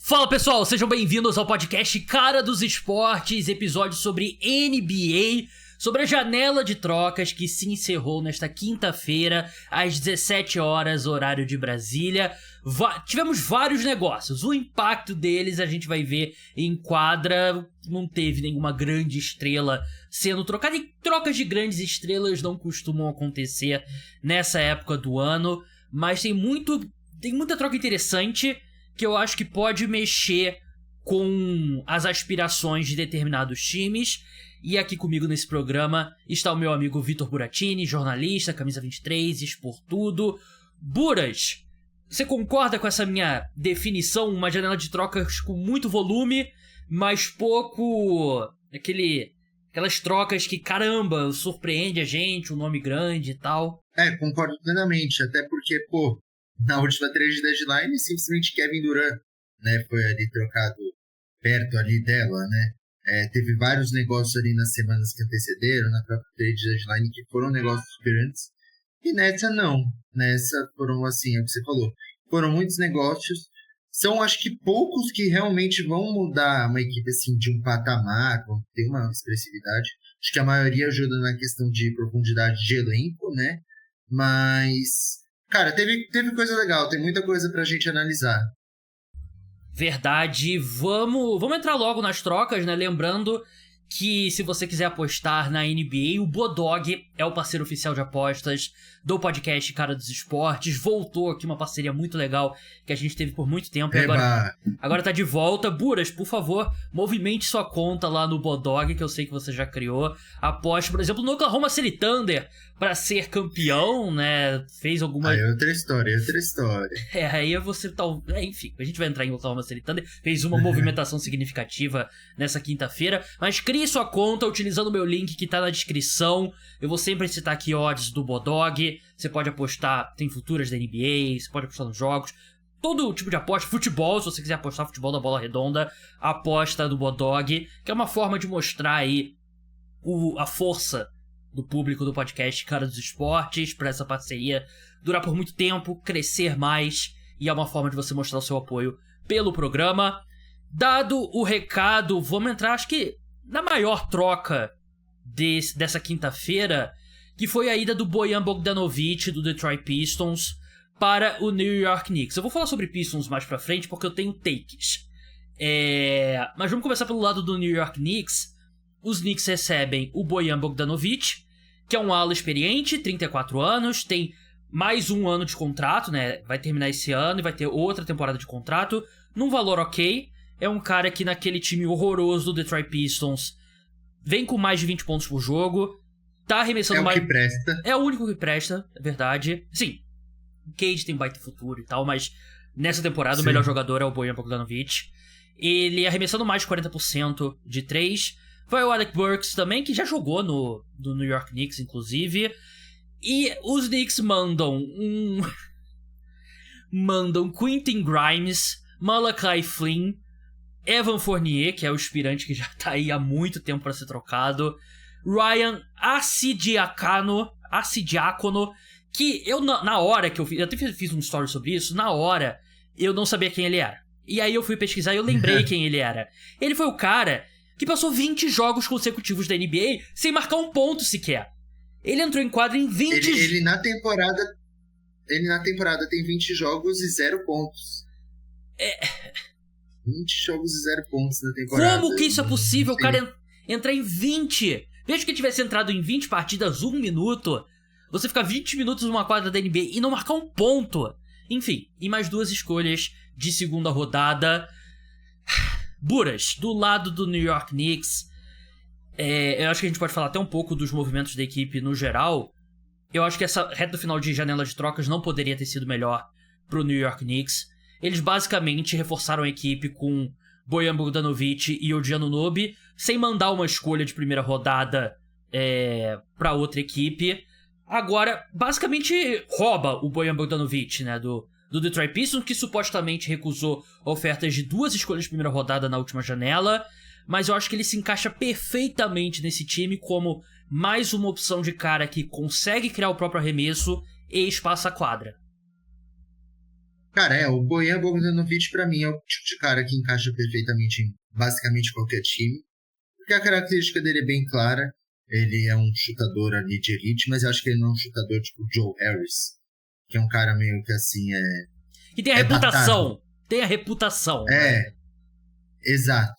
Fala pessoal, sejam bem-vindos ao podcast Cara dos Esportes, episódio sobre NBA, sobre a janela de trocas que se encerrou nesta quinta-feira, às 17 horas, horário de Brasília. Tivemos vários negócios, o impacto deles a gente vai ver em quadra. Não teve nenhuma grande estrela sendo trocada, e trocas de grandes estrelas não costumam acontecer nessa época do ano, mas tem muita troca interessante que eu acho que pode mexer com as aspirações de determinados times. E aqui comigo nesse programa está o meu amigo Vitor Buratini, jornalista, camisa 23, expor tudo. Buras, você concorda com essa minha definição? Uma janela de trocas com muito volume, mas pouco aquelas trocas que, caramba, surpreende a gente, um nome grande e tal. Concordo plenamente, até porque, na última trade deadline, simplesmente Kevin Durant, né, foi ali trocado perto ali dela, né? Teve vários negócios ali nas semanas que antecederam, na própria trade deadline, que foram negócios grandes, e nessa não. Nessa foram, assim, é o que você falou, foram muitos negócios. São, acho que, poucos que realmente vão mudar uma equipe, assim, de um patamar, vão ter uma expressividade. Acho que a maioria ajuda na questão de profundidade de elenco, né? Mas, cara, teve coisa legal, tem muita coisa pra gente analisar. Verdade, vamos entrar logo nas trocas, né? Lembrando que se você quiser apostar na NBA, o Bodog é o parceiro oficial de apostas do podcast Cara dos Esportes. Voltou aqui uma parceria muito legal que a gente teve por muito tempo e agora tá de volta. Buras, por favor, movimente sua conta lá no Bodog, que eu sei que você já criou. Aposte, por exemplo, no Oklahoma City Thunder pra ser campeão, né? Fez alguma... É outra história. Aí você enfim, a gente vai entrar em Oklahoma City Thunder. Fez uma movimentação significativa nessa quinta-feira, mas crie sua conta utilizando o meu link que tá na descrição. Eu vou sempre citar aqui odds do Bodog. Você pode apostar, tem futuras da NBA, você pode apostar nos jogos, todo tipo de aposta, futebol, se você quiser apostar futebol da bola redonda, aposta do Bodog, que é uma forma de mostrar aí a força do público do podcast Cara dos Esportes, para essa parceria durar por muito tempo, crescer mais, e é uma forma de você mostrar o seu apoio pelo programa. Dado o recado, vamos entrar, acho que na maior troca dessa quinta-feira, que foi a ida do Bojan Bogdanovic do Detroit Pistons para o New York Knicks. Eu vou falar sobre Pistons mais pra frente porque eu tenho takes. Mas vamos começar pelo lado do New York Knicks. Os Knicks recebem o Bojan Bogdanovic, que é um ala experiente, 34 anos, tem mais um ano de contrato, né? Vai terminar esse ano e vai ter outra temporada de contrato, num valor ok. É um cara que naquele time horroroso do Detroit Pistons vem com mais de 20 pontos por jogo, tá arremessando mais... É o que presta. É o único que presta, é verdade. Sim, o Cade tem baita futuro e tal, mas nessa temporada o melhor jogador é o Bojan Bogdanovic. Ele arremessando mais de 40% de 3. Vai o Alec Burks também, que já jogou no New York Knicks, inclusive. E os Knicks mandam Quentin Grimes, Malachi Flynn, Evan Fournier, que é o aspirante que já tá aí há muito tempo pra ser trocado, Ryan Arcidiacono, que eu na hora que eu até fiz um story sobre isso, na hora eu não sabia quem ele era. E aí eu fui pesquisar e eu lembrei quem ele era. Ele foi o cara que passou 20 jogos consecutivos da NBA sem marcar um ponto sequer. Ele entrou em quadra em 20... Ele na temporada tem 20 jogos e 0 pontos. 20 jogos e 0 pontos na temporada. Como que isso é possível? O cara entrar em 20... Mesmo que ele tivesse entrado em 20 partidas, 1 minuto, você ficar 20 minutos numa quadra da NBA e não marcar um ponto. Enfim, e mais 2 escolhas de segunda rodada. Buras, do lado do New York Knicks, eu acho que a gente pode falar até um pouco dos movimentos da equipe no geral. Eu acho que essa reta final de janela de trocas não poderia ter sido melhor pro New York Knicks. Eles basicamente reforçaram a equipe com Bojan Bogdanovic e Odiano Anunoby, sem mandar uma escolha de primeira rodada pra outra equipe. Agora, basicamente, rouba o Bojan Bogdanovic, né, do Detroit Pistons, que supostamente recusou ofertas de 2 escolhas de primeira rodada na última janela, mas eu acho que ele se encaixa perfeitamente nesse time como mais uma opção de cara que consegue criar o próprio arremesso e espaça a quadra. Cara, o Bojan Bogdanovic pra mim é o tipo de cara que encaixa perfeitamente em basicamente qualquer time. Porque a característica dele é bem clara. Ele é um chutador ali de elite, mas eu acho que ele não é um chutador tipo Joe Harris, que é um cara meio que assim, Que tem a é reputação. datado. Tem a reputação. É, exato.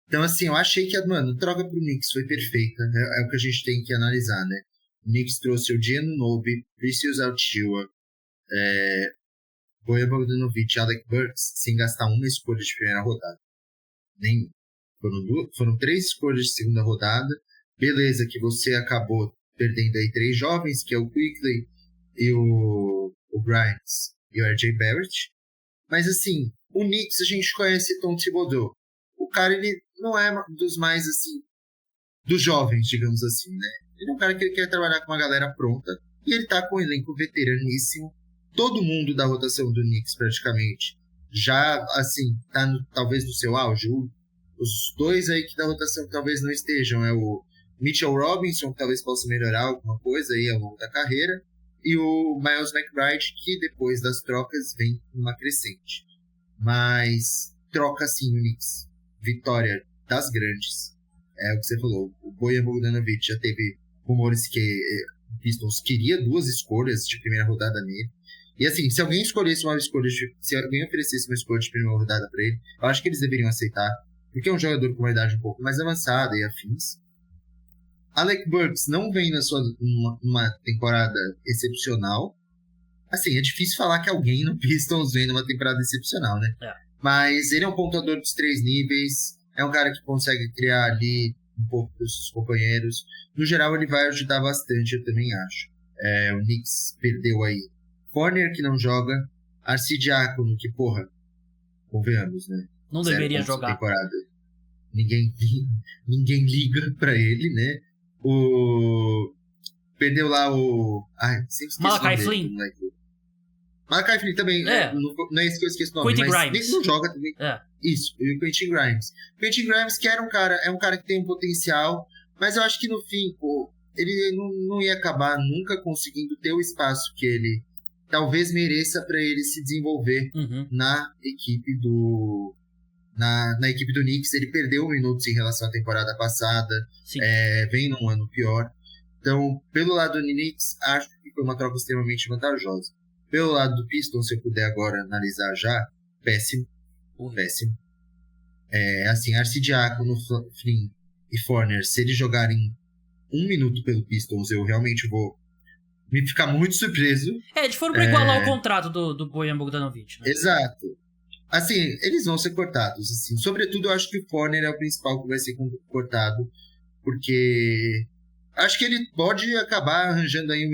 Então, assim, eu achei que mano, a troca pro Knicks foi perfeita. É o que a gente tem que analisar, né? O Knicks trouxe o Giannunobi, Precious Achiuwa, Bojan Bogdanovic e Alec Burks sem gastar uma escolha de primeira rodada. Nem foram 3 escolhas de segunda rodada. Beleza, que você acabou perdendo aí 3 jovens, que é o Quickley e o Grimes e o R.J. Barrett. Mas assim, o Knicks a gente conhece Tom Thibodeau. O cara, ele não é dos mais, assim, dos jovens, digamos assim, né? Ele é um cara que ele quer trabalhar com uma galera pronta e ele tá com um elenco veteraníssimo. Todo mundo da rotação do Knicks, praticamente, já, assim, tá talvez no seu auge. Os 2 aí que da rotação talvez não estejam é o Mitchell Robinson, que talvez possa melhorar alguma coisa aí ao longo da carreira, e o Miles McBride, que depois das trocas vem numa crescente. Mas troca assim o Knicks. Vitória das grandes. É o que você falou. O Bojan Bogdanovic já teve rumores que o Pistons queria 2 escolhas de primeira rodada nele. E assim, se alguém escolhesse uma escolha, se alguém oferecesse uma escolha de primeira rodada para ele, eu acho que eles deveriam aceitar, porque é um jogador com uma idade um pouco mais avançada e afins. Alec Burks não vem na sua uma temporada excepcional. Assim, é difícil falar que alguém no Pistons vem numa temporada excepcional, né? É. Mas ele é um pontuador dos 3 níveis, é um cara que consegue criar ali um pouco para os companheiros. No geral, ele vai ajudar bastante, eu também acho. O Knicks perdeu aí Fournier, que não joga, Arcidiácono, que, porra, convenhamos, né? Não deveria jogar. Temporada. Ninguém liga pra ele, né? Perdeu lá o... Ai, sempre esqueci Malachi Flynn. Malachi Flynn também, não é isso que eu esqueço o nome, Quentin mas Grimes. ele não joga também. Isso, e o Quentin Grimes. Quentin Grimes, que é um cara que tem um potencial, mas eu acho que no fim, pô, ele não ia acabar nunca conseguindo ter o espaço que ele talvez mereça para ele se desenvolver na equipe do Knicks. Ele perdeu minutos em relação à temporada passada, vem num ano pior. Então, pelo lado do Knicks, acho que foi uma troca extremamente vantajosa. Pelo lado do Pistons, se eu puder agora analisar já, péssimo. Péssimo. Assim, Arcidiácono, Flynn e Fournier, se eles jogarem 1 minuto pelo Pistons, eu realmente vou me ficar muito surpreso. Eles foram pra igualar o contrato do Bojan Bogdanovic, né? Exato. Assim, eles vão ser cortados. Assim. Sobretudo, eu acho que o Fournier é o principal que vai ser cortado, porque acho que ele pode acabar arranjando aí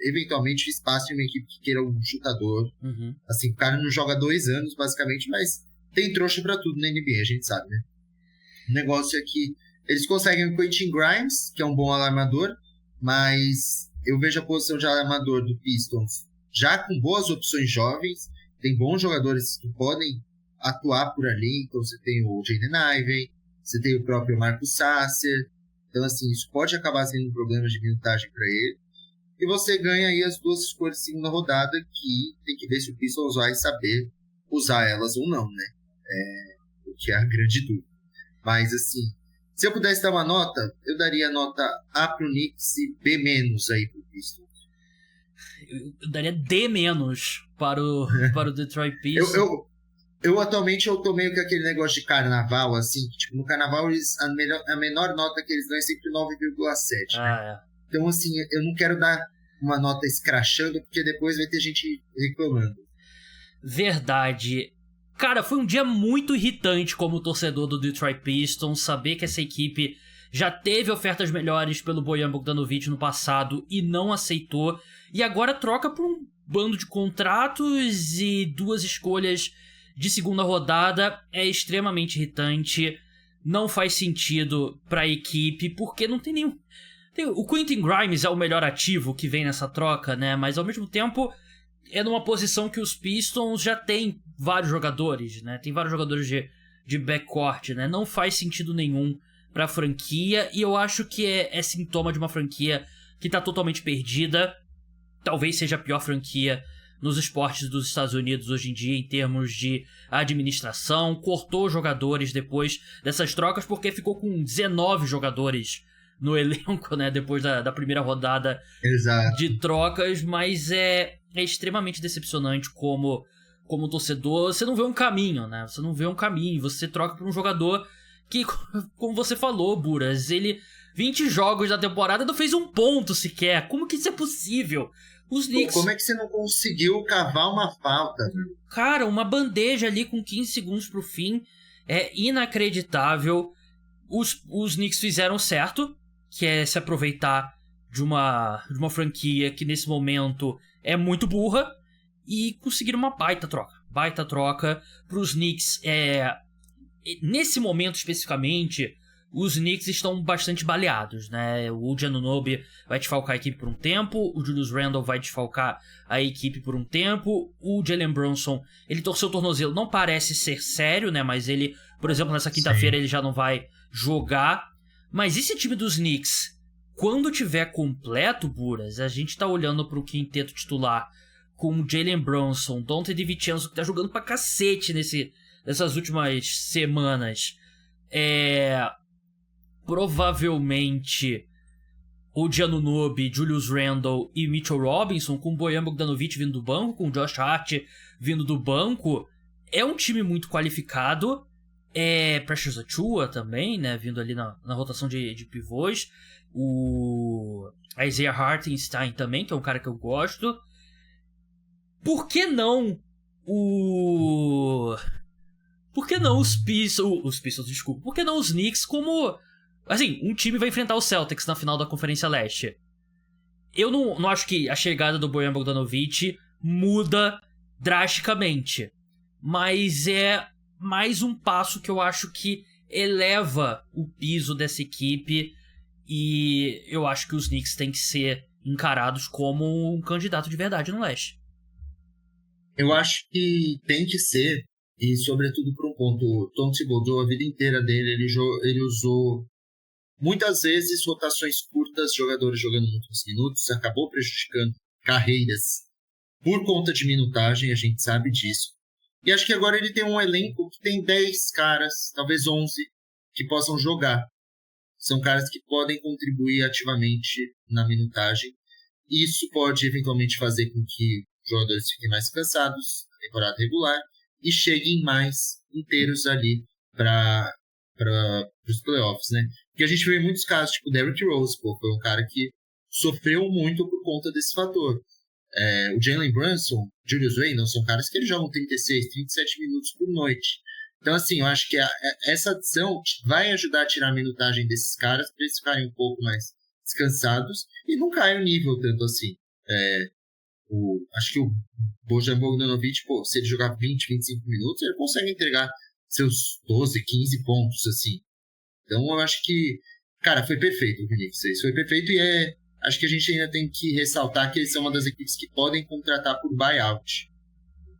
eventualmente espaço em uma equipe que queira um chutador. Assim, o cara não joga 2 anos, basicamente, mas tem trouxa pra tudo na NBA, a gente sabe, né? O negócio é que eles conseguem o Quentin Grimes, que é um bom alarmador, mas eu vejo a posição de alarmador do Pistons já com boas opções jovens. Tem bons jogadores que podem atuar por ali. Então você tem o Jaden Ivey, você tem o próprio Marcus Sasser. Então, assim, isso pode acabar sendo um problema de minutagem para ele. E você ganha aí as 2 escolhas de segunda rodada, que tem que ver se o Pistons vai saber usar elas ou não, né? O que é a grande dúvida. Mas, assim, se eu pudesse dar uma nota, eu daria nota A pro Knicks e B- aí pro Pistons. Eu daria D- para o Detroit Pistons. Eu atualmente eu tô meio que aquele negócio de carnaval, assim, que, tipo, no carnaval a menor nota que eles dão é sempre 9,7, né? Então, assim, eu não quero dar uma nota escrachando, porque depois vai ter gente reclamando. Verdade. Cara, foi um dia muito irritante como torcedor do Detroit Pistons, saber que essa equipe já teve ofertas melhores pelo Bojan Bogdanovic no passado e não aceitou, e agora troca por um bando de contratos e 2 escolhas de segunda rodada. É extremamente irritante, não faz sentido pra equipe, porque não tem nenhum... O Quentin Grimes é o melhor ativo que vem nessa troca, né? Mas ao mesmo tempo é numa posição que os Pistons já tem vários jogadores, né? Tem vários jogadores de backcourt, né? Não faz sentido nenhum pra franquia, e eu acho que é sintoma de uma franquia que tá totalmente perdida. Talvez seja a pior franquia nos esportes dos Estados Unidos hoje em dia em termos de administração, cortou jogadores depois dessas trocas porque ficou com 19 jogadores no elenco, né, depois da primeira rodada Exato. de trocas, mas é extremamente decepcionante como torcedor, você não vê um caminho, né, você troca por um jogador que, como você falou, Buras, ele 20 jogos da temporada não fez um ponto sequer, como que isso é possível? Os Knicks... Como é que você não conseguiu cavar uma falta, velho? Cara, uma bandeja ali com 15 segundos pro fim é inacreditável. Os Knicks fizeram certo, que é se aproveitar de uma franquia que nesse momento é muito burra, e conseguiram uma baita troca pros Knicks. Nesse momento especificamente, os Knicks estão bastante baleados, né? O Anunoby vai desfalcar a equipe por um tempo, o Julius Randle vai desfalcar a equipe por um tempo, o Jalen Brunson, ele torceu o tornozelo, não parece ser sério, né? Mas ele, por exemplo, nessa quinta-feira ele já não vai jogar. Mas esse time dos Knicks, quando tiver completo, Buras, a gente tá olhando pro quinteto titular com o Jalen Brunson, Donte DiVincenzo, que tá jogando pra cacete nessas últimas semanas. Provavelmente o Anunoby, Julius Randle e Mitchell Robinson, com o Bojan Bogdanovic vindo do banco, com o Josh Hart vindo do banco. É um time muito qualificado. Precious Achiuwa também, né, vindo ali na rotação de pivôs. O Isaiah Hartenstein também, que é um cara que eu gosto. Por que não os Pistons, desculpa. Por que não os Knicks como... Assim, um time vai enfrentar os Celtics na final da Conferência Leste. Eu não acho que a chegada do Bojan Bogdanovic muda drasticamente. Mas é mais um passo que eu acho que eleva o piso dessa equipe. E eu acho que os Knicks têm que ser encarados como um candidato de verdade no Leste. Eu acho que tem que ser. E, sobretudo, por um ponto, o Tom Thibodeau, a vida inteira dele, ele usou muitas vezes rotações curtas, jogadores jogando muitos minutos, acabou prejudicando carreiras por conta de minutagem, a gente sabe disso. E acho que agora ele tem um elenco que tem 10 caras, talvez 11, que possam jogar. São caras que podem contribuir ativamente na minutagem. Isso pode, eventualmente, fazer com que os jogadores fiquem mais cansados na temporada regular e cheguem mais inteiros ali para os playoffs, né? Porque a gente vê muitos casos, tipo o Derrick Rose, foi um cara que sofreu muito por conta desse fator. O Jalen Brunson, Julius Randle, são caras que eles jogam 36, 37 minutos por noite. Então, assim, eu acho que essa adição vai ajudar a tirar a minutagem desses caras para eles ficarem um pouco mais descansados e não cair o nível tanto assim. Acho que o Bojan Bogdanovic, se ele jogar 20, 25 minutos, ele consegue entregar seus 12, 15 pontos, assim. Então, eu acho que, cara, foi perfeito o Knicks. Isso foi perfeito e acho que a gente ainda tem que ressaltar que eles são uma das equipes que podem contratar por buyout.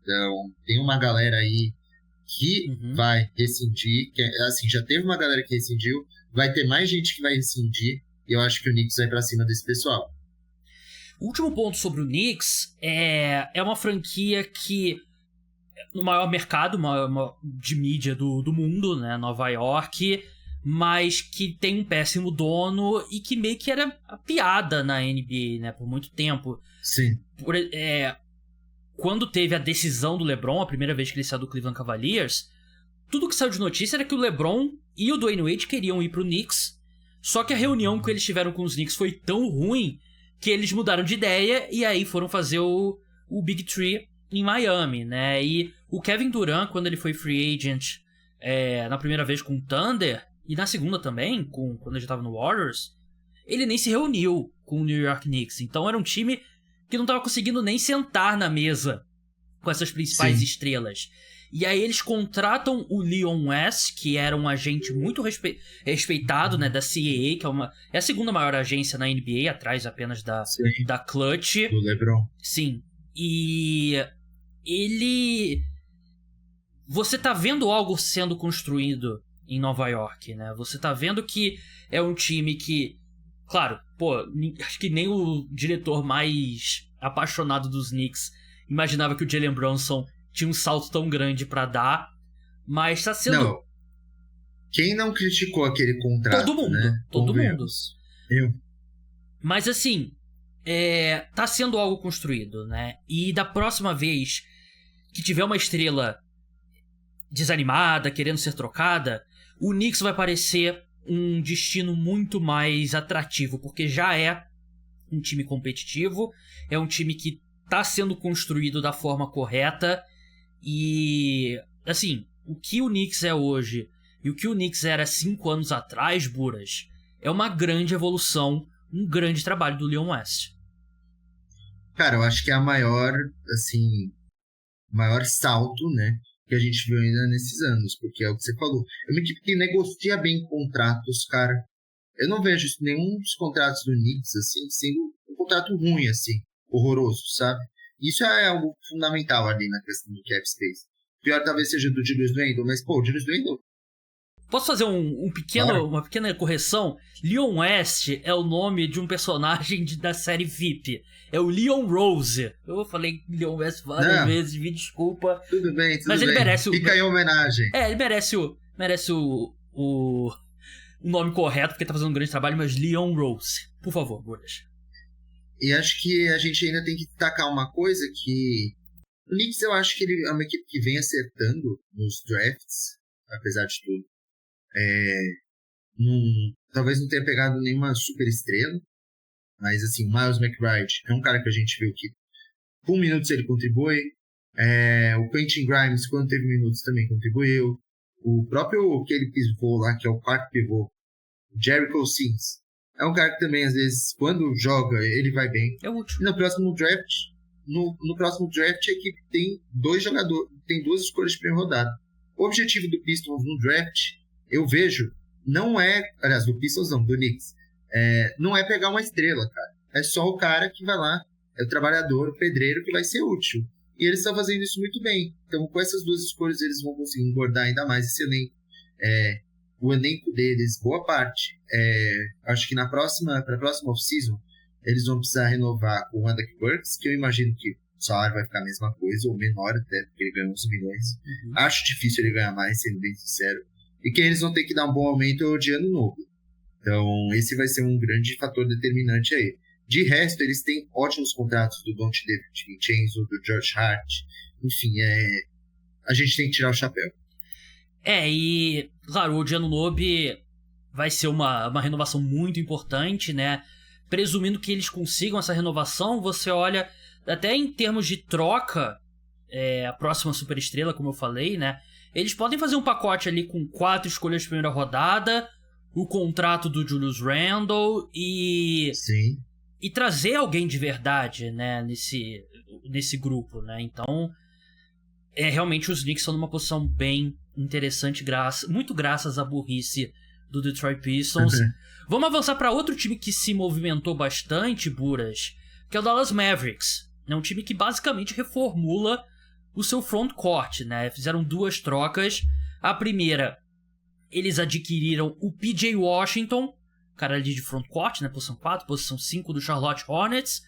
Então, tem uma galera aí que vai rescindir, assim, já teve uma galera que rescindiu, vai ter mais gente que vai rescindir, e eu acho que o Knicks vai pra cima desse pessoal. O último ponto sobre o Knicks é uma franquia que, no maior mercado de mídia do mundo, né, Nova York, mas que tem um péssimo dono e que meio que era a piada na NBA, né, por muito tempo. Sim. Quando teve a decisão do LeBron, a primeira vez que ele saiu do Cleveland Cavaliers, tudo que saiu de notícia era que o LeBron e o Dwayne Wade queriam ir pro Knicks, só que a reunião que eles tiveram com os Knicks foi tão ruim que eles mudaram de ideia e aí foram fazer o Big Three em Miami, né? E o Kevin Durant, quando ele foi free agent na primeira vez com o Thunder, e na segunda também, quando ele já tava no Warriors, ele nem se reuniu com o New York Knicks. Então era um time que não tava conseguindo nem sentar na mesa com essas principais estrelas. E aí eles contratam o Leon West, que era um agente muito respeitado, né, da CAA, que é a segunda maior agência na NBA, atrás apenas da Clutch. Do LeBron. Sim. E ele... Você tá vendo algo sendo construído em Nova York, né? Você tá vendo que é um time que... Claro, acho que nem o diretor mais apaixonado dos Knicks imaginava que o Jalen Brunson tinha um salto tão grande pra dar, mas tá sendo... Não, quem não criticou aquele contrato, todo mundo, né? todo mundo. Eu. Mas assim, tá sendo algo construído, né? E da próxima vez que tiver uma estrela desanimada, querendo ser trocada, o Knicks vai parecer um destino muito mais atrativo, porque já é um time competitivo, é um time que tá sendo construído da forma correta, e assim, o que o Knicks é hoje e o que o Knicks era 5 anos atrás, Buras, é uma grande evolução, um grande trabalho do Leon West. Cara, eu acho que é a maior, assim, maior salto, né, que a gente viu ainda nesses anos, porque é o que você falou. É uma equipe que negocia bem contratos, cara. Eu não vejo nenhum dos contratos do Knicks, assim, sendo um contrato ruim, assim, horroroso, sabe? Isso é algo fundamental ali na questão do cap space. Pior talvez seja do Julius Randle, mas, pô, o Julius Randle... Posso fazer uma pequena correção? Leon West é o nome de um personagem da série VIP. É o Leon Rose. Eu falei Leon West várias vezes, me desculpa. Tudo bem, mas ele merece Fica em homenagem. Ele merece o nome correto, porque tá fazendo um grande trabalho, mas Leon Rose. Por favor, Buras. E acho que a gente ainda tem que destacar uma coisa que... O Knicks, eu acho que ele é uma equipe que vem acertando nos drafts, apesar de tudo. Talvez não tenha pegado nenhuma super estrela, mas assim, o Miles McBride é um cara que a gente viu que com minutos ele contribui. O Quentin Grimes, quando teve minutos, também contribuiu. O próprio aquele pivô lá, que é o quarto pivô, Jericho Sims, é um cara que também, às vezes, quando joga, ele vai bem. É útil. E no próximo draft, a equipe tem dois jogadores, tem 2 escolhas de primeira rodada. O objetivo do Pistons no draft, eu vejo, não é... Aliás, do Pistons não, do Knicks. Não é pegar uma estrela, cara. É só o cara que vai lá, é o trabalhador, o pedreiro que vai ser útil. E eles estão fazendo isso muito bem. Então, com essas 2 escolhas, eles vão conseguir engordar ainda mais esse elenco. O elenco deles, boa parte, acho que para a próxima off-season, eles vão precisar renovar com o Alec Burks, que eu imagino que o salário vai ficar a mesma coisa, ou menor até, porque ele ganha 11 milhões. Uhum. Acho difícil ele ganhar mais, sendo bem sincero. E que eles vão ter que dar um bom aumento de ano novo. Então, esse vai ser um grande fator determinante aí. De resto, eles têm ótimos contratos do Dante DiVincenzo, do George Hart. Enfim, a gente tem que tirar o chapéu. E, claro, o Giannunobi vai ser uma renovação muito importante, né? Presumindo que eles consigam essa renovação, você olha, até em termos de troca, a próxima superestrela, como eu falei, né? Eles podem fazer um pacote ali com 4 escolhas de primeira rodada, o contrato do Julius Randle e trazer alguém de verdade, né, nesse grupo, né? Então, realmente os Knicks estão numa posição bem interessante, muito graças à burrice do Detroit Pistons. Vamos avançar para outro time que se movimentou bastante, Buras, que é o Dallas Mavericks. É um time que basicamente reformula o seu frontcourt, né? Fizeram 2 trocas. A primeira, eles adquiriram o PJ Washington, cara ali de frontcourt, né? Posição 4, posição 5 do Charlotte Hornets.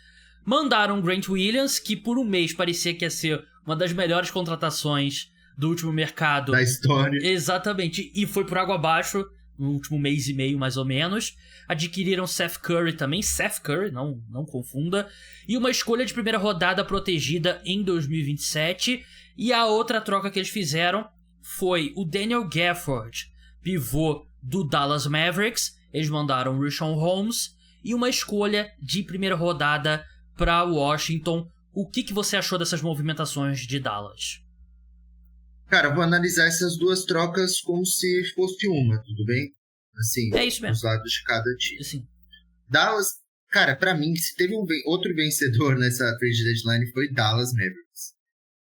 Mandaram o Grant Williams, que por um mês parecia que ia ser uma das melhores contratações do último mercado. Da história. Exatamente. E foi por água abaixo no último mês e meio, mais ou menos. Adquiriram Seth Curry também. Seth Curry, não confunda. E uma escolha de primeira rodada protegida em 2027. E a outra troca que eles fizeram foi o Daniel Gafford, pivô do Dallas Mavericks. Eles mandaram o Richaun Holmes e uma escolha de primeira rodada para Washington. O que você achou dessas movimentações de Dallas? Cara, eu vou analisar essas 2 trocas como se fosse uma, tudo bem? Assim, é isso mesmo. Os lados de cada time. Assim. Dallas, cara, pra mim, se teve outro vencedor nessa trade deadline foi Dallas Mavericks.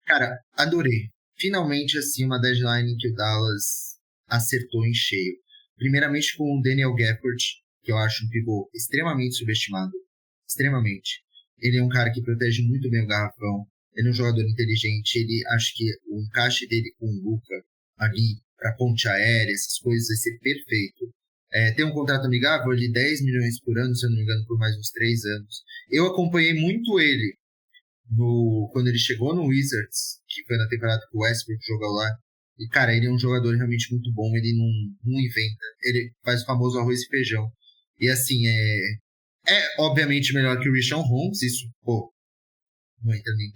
Cara, adorei. Finalmente, assim, uma deadline que o Dallas acertou em cheio. Primeiramente com o Daniel Gafford, que eu acho um pivô extremamente subestimado. Extremamente. Ele é um cara que protege muito bem o garrafão. Ele é um jogador inteligente. Ele, acho que o encaixe dele com o Luka ali para ponte aérea, essas coisas, vai ser perfeito. Tem um contrato amigável de 10 milhões por ano, se eu não me engano, por mais uns 3 anos. Eu acompanhei muito ele quando ele chegou no Wizards, que foi na temporada que o Westbrook jogou lá. E, cara, ele é um jogador realmente muito bom, ele não inventa. Ele faz o famoso arroz e feijão. E, assim, é obviamente melhor que o Richaun Holmes, isso, pô, não entra nem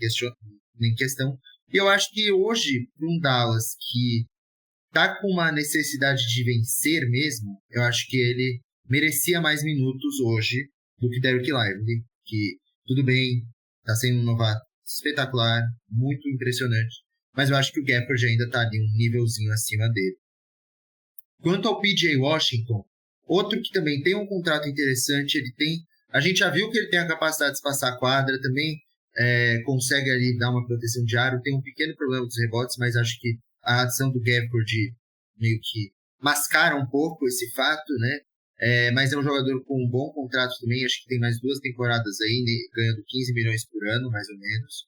em questão. E eu acho que hoje, para um Dallas que tá com uma necessidade de vencer mesmo, eu acho que ele merecia mais minutos hoje do que Dereck Lively, que, tudo bem, tá sendo um novato espetacular, muito impressionante, mas eu acho que o Gafford ainda tá ali um nívelzinho acima dele. Quanto ao PJ Washington, outro que também tem um contrato interessante, a gente já viu que ele tem a capacidade de passar a quadra, também consegue ali dar uma proteção de aro, tem um pequeno problema dos rebotes, mas acho que a adição do Gafford meio que mascara um pouco esse fato, né? Mas é um jogador com um bom contrato também, acho que tem mais 2 temporadas aí, né, ganhando 15 milhões por ano, mais ou menos.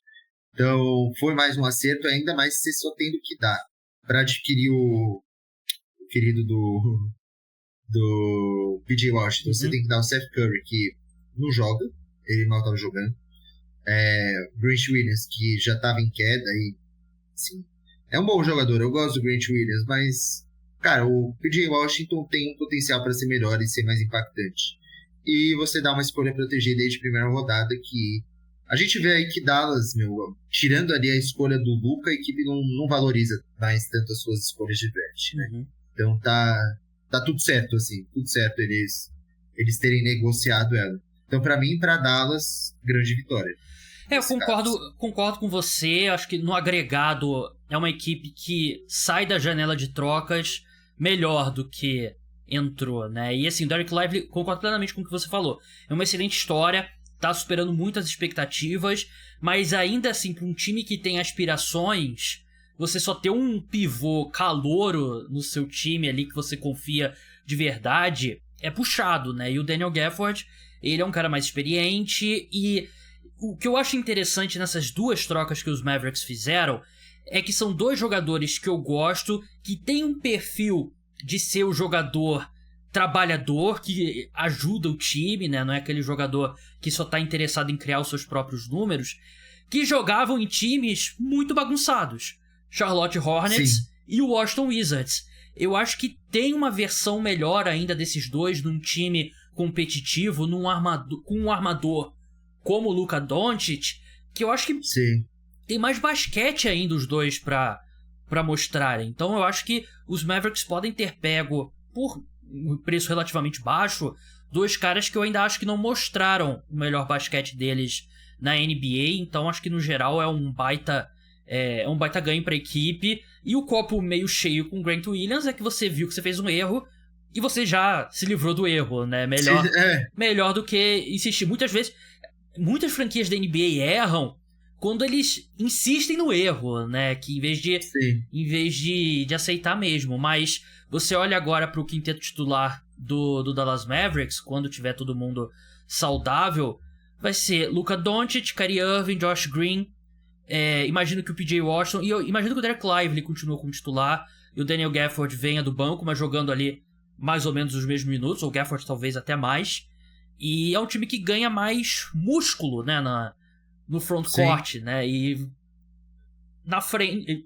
Então, foi mais um acerto, ainda mais se você só tem do que dar para adquirir o querido do PJ Washington. Você tem que dar o Seth Curry, que não joga, ele mal estava jogando. Grant Williams, que já estava em queda, e assim, é um bom jogador, eu gosto do Grant Williams, mas, cara, o PJ Washington tem um potencial para ser melhor e ser mais impactante. E você dá uma escolha protegida aí de primeira rodada, que a gente vê aí que Dallas, tirando ali a escolha do Luka, a equipe não valoriza mais tanto as suas escolhas de draft, né? Uhum. Então tá tudo certo, assim, tudo certo eles terem negociado ela. Então, pra mim, pra Dallas, grande vitória. Eu concordo com você. Acho que no agregado é uma equipe que sai da janela de trocas melhor do que entrou, né? E assim, o Dereck Lively, concordo plenamente com o que você falou. É uma excelente história, tá superando muitas expectativas, mas ainda assim, para um time que tem aspirações, você só ter um pivô calouro no seu time ali que você confia de verdade é puxado, né? E o Daniel Gafford, ele é um cara mais experiente, e o que eu acho interessante nessas 2 trocas que os Mavericks fizeram é que são 2 jogadores que eu gosto, que tem um perfil de ser o jogador trabalhador, que ajuda o time, né? Não é aquele jogador que só tá interessado em criar os seus próprios números, que jogavam em times muito bagunçados. Charlotte Hornets Sim. e o Washington Wizards. Eu acho que tem uma versão melhor ainda desses dois num time competitivo, com um armador como o Luka Doncic, que eu acho que Sim. tem mais basquete ainda os dois pra mostrarem. Então eu acho que os Mavericks podem ter pego, por um preço relativamente baixo, 2 caras que eu ainda acho que não mostraram o melhor basquete deles na NBA. Então acho que no geral é um baita ganho pra equipe. E o copo meio cheio com o Grant Williams é que você viu que você fez um erro e você já se livrou do erro, né? Melhor do que insistir. Muitas franquias da NBA erram quando eles insistem no erro, né? Que em vez de aceitar mesmo. Mas você olha agora pro quinteto titular do Dallas Mavericks, quando tiver todo mundo saudável, vai ser Luka Doncic, Kyrie Irving, Josh Green. Imagino que o PJ Washington, e eu imagino que o Dereck Lively continue como titular e o Daniel Gafford venha do banco, mas jogando ali mais ou menos os mesmos minutos, ou Gafford talvez até mais. E é um time que ganha mais músculo, né, no frontcourt, né, e na frente,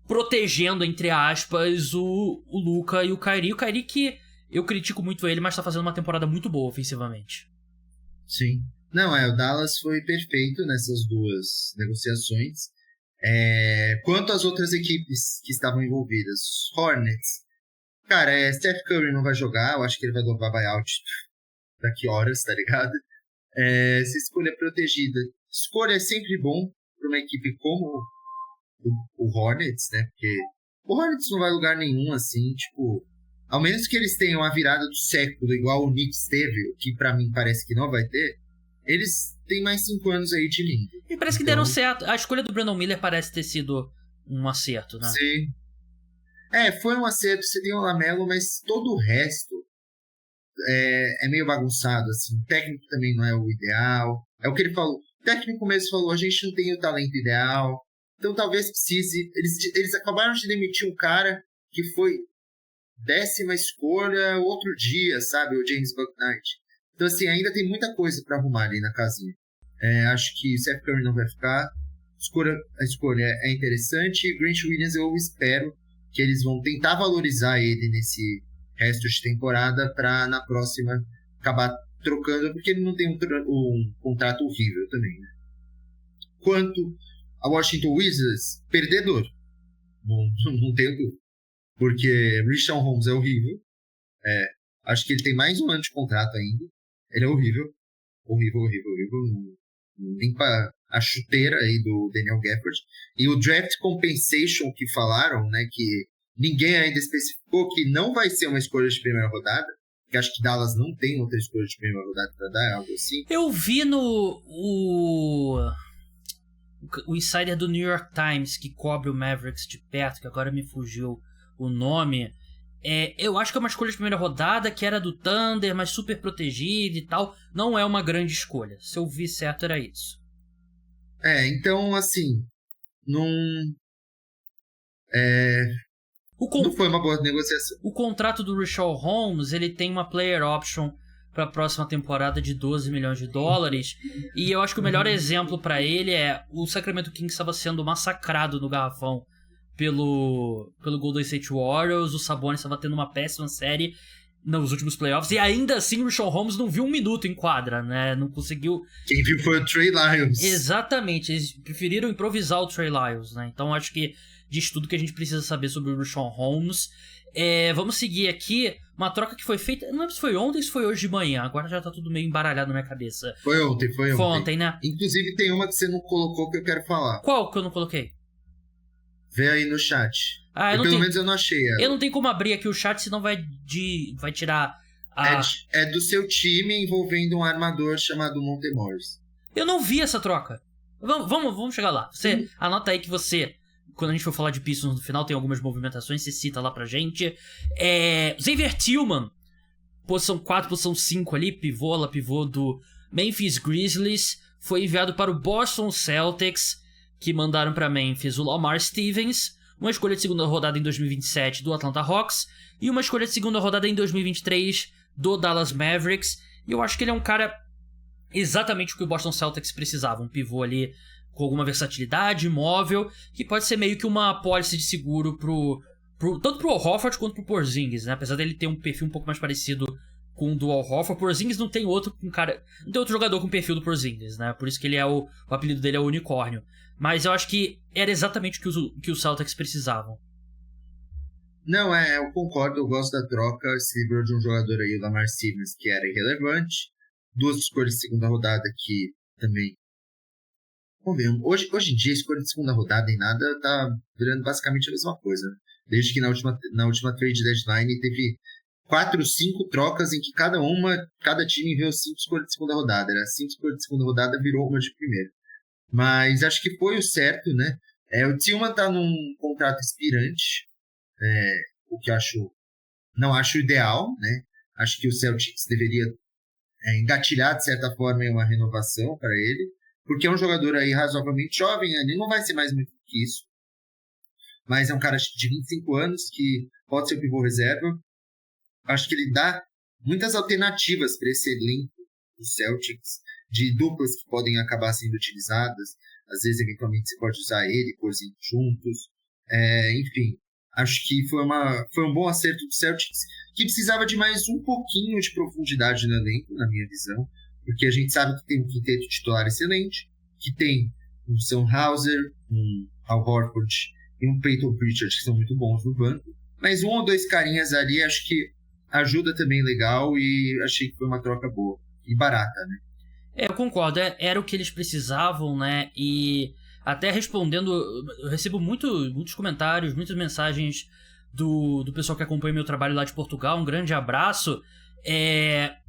protegendo, entre aspas, o Luka e o Kyrie. O Kyrie, que eu critico muito ele, mas tá fazendo uma temporada muito boa ofensivamente. Sim. Não, o Dallas foi perfeito nessas 2 negociações. Quanto às outras equipes que estavam envolvidas, Hornets, cara, Steph Curry não vai jogar, eu acho que ele vai levar buyout daqui horas, tá ligado? Se escolha protegida. Escolha é sempre bom para uma equipe como o Hornets, né? Porque o Hornets não vai a lugar nenhum, assim, tipo, ao menos que eles tenham a virada do século, igual o Knicks teve, que pra mim parece que não vai ter, eles têm mais 5 anos aí de limbo. E parece que deram certo. A escolha do Brandon Miller parece ter sido um acerto, né? Sim. Foi um acerto, você tem o Lamelo, mas todo o resto é meio bagunçado, assim. O técnico também não é o ideal. É o que ele falou. O técnico mesmo falou, a gente não tem o talento ideal. Então talvez precise... Eles acabaram de demitir um cara que foi 10ª escolha outro dia, sabe? O James Bucknight. Então, assim, ainda tem muita coisa pra arrumar ali na casinha. Acho que Seth Curry não vai ficar. A escolha é interessante. Grant Williams, eu espero que eles vão tentar valorizar ele nesse resto de temporada para na próxima acabar trocando, porque ele não tem um contrato horrível também, né? Quanto a Washington Wizards, perdedor. Não tenho dúvida. Porque Richaun Holmes é horrível. Acho que ele tem mais um ano de contrato ainda. Ele é horrível. Horrível. Limpa a chuteira aí do Daniel Gafford. E o draft compensation que falaram, né, que ninguém ainda especificou, que não vai ser uma escolha de primeira rodada, que acho que Dallas não tem outra escolha de primeira rodada para dar, algo assim. Eu vi no o insider do New York Times, que cobre o Mavericks de perto, que agora me fugiu o nome. Eu acho que é uma escolha de primeira rodada, que era do Thunder, mas super protegida e tal. Não é uma grande escolha. Se eu vi certo, era isso. Então, assim, não foi uma boa negociação. O contrato do Richaun Holmes, ele tem uma player option para a próxima temporada de $12 milhões. E eu acho que o melhor exemplo para ele é o Sacramento Kings estava sendo massacrado no garrafão pelo Golden State Warriors. O Sabonis estava tendo uma péssima série nos últimos playoffs, e ainda assim o Richaun Holmes não viu um minuto em quadra, né? Não conseguiu. Quem viu foi o Trey Lyles. Exatamente, eles preferiram improvisar o Trey Lyles, né? Então acho que diz tudo que a gente precisa saber sobre o Richaun Holmes. Vamos seguir aqui uma troca que foi feita, não lembro se foi ontem ou se foi hoje de manhã, agora já tá tudo meio embaralhado na minha cabeça. Foi ontem. Foi ontem, né? Inclusive tem uma que você não colocou que eu quero falar. Qual que eu não coloquei? Vê aí no chat. Pelo menos eu não achei ela. Eu não tenho como abrir aqui o chat, senão vai tirar a... É do seu time envolvendo um armador chamado Monte Morris. Eu não vi essa troca. Vamos chegar lá. Você anota aí que você, quando a gente for falar de Pistons no final, tem algumas movimentações, você cita lá pra gente. Xavier Tillman, posição 4, posição 5 ali, pivô do Memphis Grizzlies, foi enviado para o Boston Celtics, que mandaram pra Memphis o Lamar Stevens, uma escolha de segunda rodada em 2027 do Atlanta Hawks e uma escolha de segunda rodada em 2023 do Dallas Mavericks. E eu acho que ele é um cara exatamente o que o Boston Celtics precisava, um pivô ali com alguma versatilidade, móvel, que pode ser meio que uma apólice de seguro tanto pro Al Horford quanto pro Porzingis, né? Apesar dele ter um perfil um pouco mais parecido com o do Al Horford, Porzingis não tem outro jogador com o perfil do Porzingis, né? Por isso que ele o apelido dele é o Unicórnio. Mas eu acho que era exatamente o que os Celtics precisavam. Não, eu concordo, eu gosto da troca. Se livrou de um jogador aí, o Lamar Stevens, que era irrelevante. 2 escolhas de segunda rodada que também... Vamos ver, hoje em dia a escolha de segunda rodada em nada tá virando basicamente a mesma coisa, né? Desde que na última trade deadline teve 4, 5 trocas em que cada time enviou 5 escolhas de segunda rodada. Era 5 escolhas de segunda rodada, virou uma de primeira. Mas acho que foi o certo, né? O Tillman tá num contrato expirante, o que não acho ideal, né? Acho que o Celtics deveria engatilhar, de certa forma, uma renovação para ele, porque é um jogador aí razoavelmente jovem, ele não vai ser mais muito que isso, mas é um cara de 25 anos que pode ser o pivô reserva. Acho que ele dá muitas alternativas para esse elenco do Celtics, de duplas que podem acabar sendo utilizadas. Às vezes, eventualmente, você pode usar ele e Porzingis juntos. Enfim, acho que foi um bom acerto do Celtics, que precisava de mais um pouquinho de profundidade no elenco, na minha visão, porque a gente sabe que tem um quinteto titular excelente, que tem um Sam Hauser, um Al Horford e um Peyton Pritchard, que são muito bons no banco, mas 1 ou 2 carinhas ali acho que ajuda também legal, e achei que foi uma troca boa e barata, né? Eu concordo, era o que eles precisavam, né? E até respondendo, eu recebo muitos comentários, muitas mensagens do pessoal que acompanha meu trabalho lá de Portugal. Um grande abraço.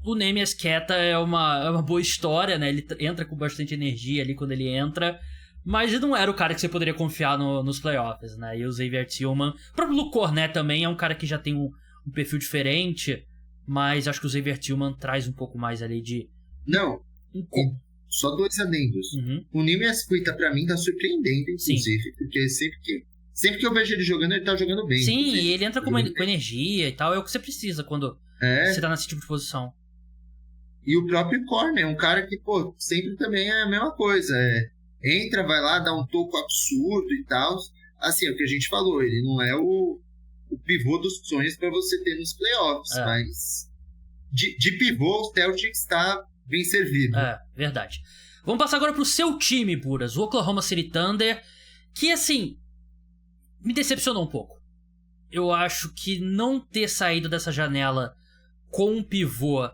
O Neemias Queta é uma boa história, né? Ele entra com bastante energia ali quando ele entra, mas ele não era o cara que você poderia confiar nos playoffs, né? E o Xavier Tillman, o próprio Luke Cornet também é um cara que já tem um perfil diferente, mas acho que o Xavier Tillman traz um pouco mais ali de... Não, só 2 adendos. O Neemias Queta pra mim tá surpreendendo, inclusive. Sim. Porque sempre que eu vejo ele jogando, ele tá jogando bem. Sim, e ele entra com energia e tal, é o que você precisa quando você tá nesse tipo de posição. E o próprio Corner é um cara que, pô, sempre também é a mesma coisa. Entra, vai lá, dá um toco absurdo e tal. Assim, é o que a gente falou, ele não é o pivô dos sonhos para você ter nos playoffs, mas de pivô o Celtics está bem servido. Verdade. Vamos passar agora pro seu time, Buras, o Oklahoma City Thunder, que, assim, me decepcionou um pouco. Eu acho que não ter saído dessa janela com um pivô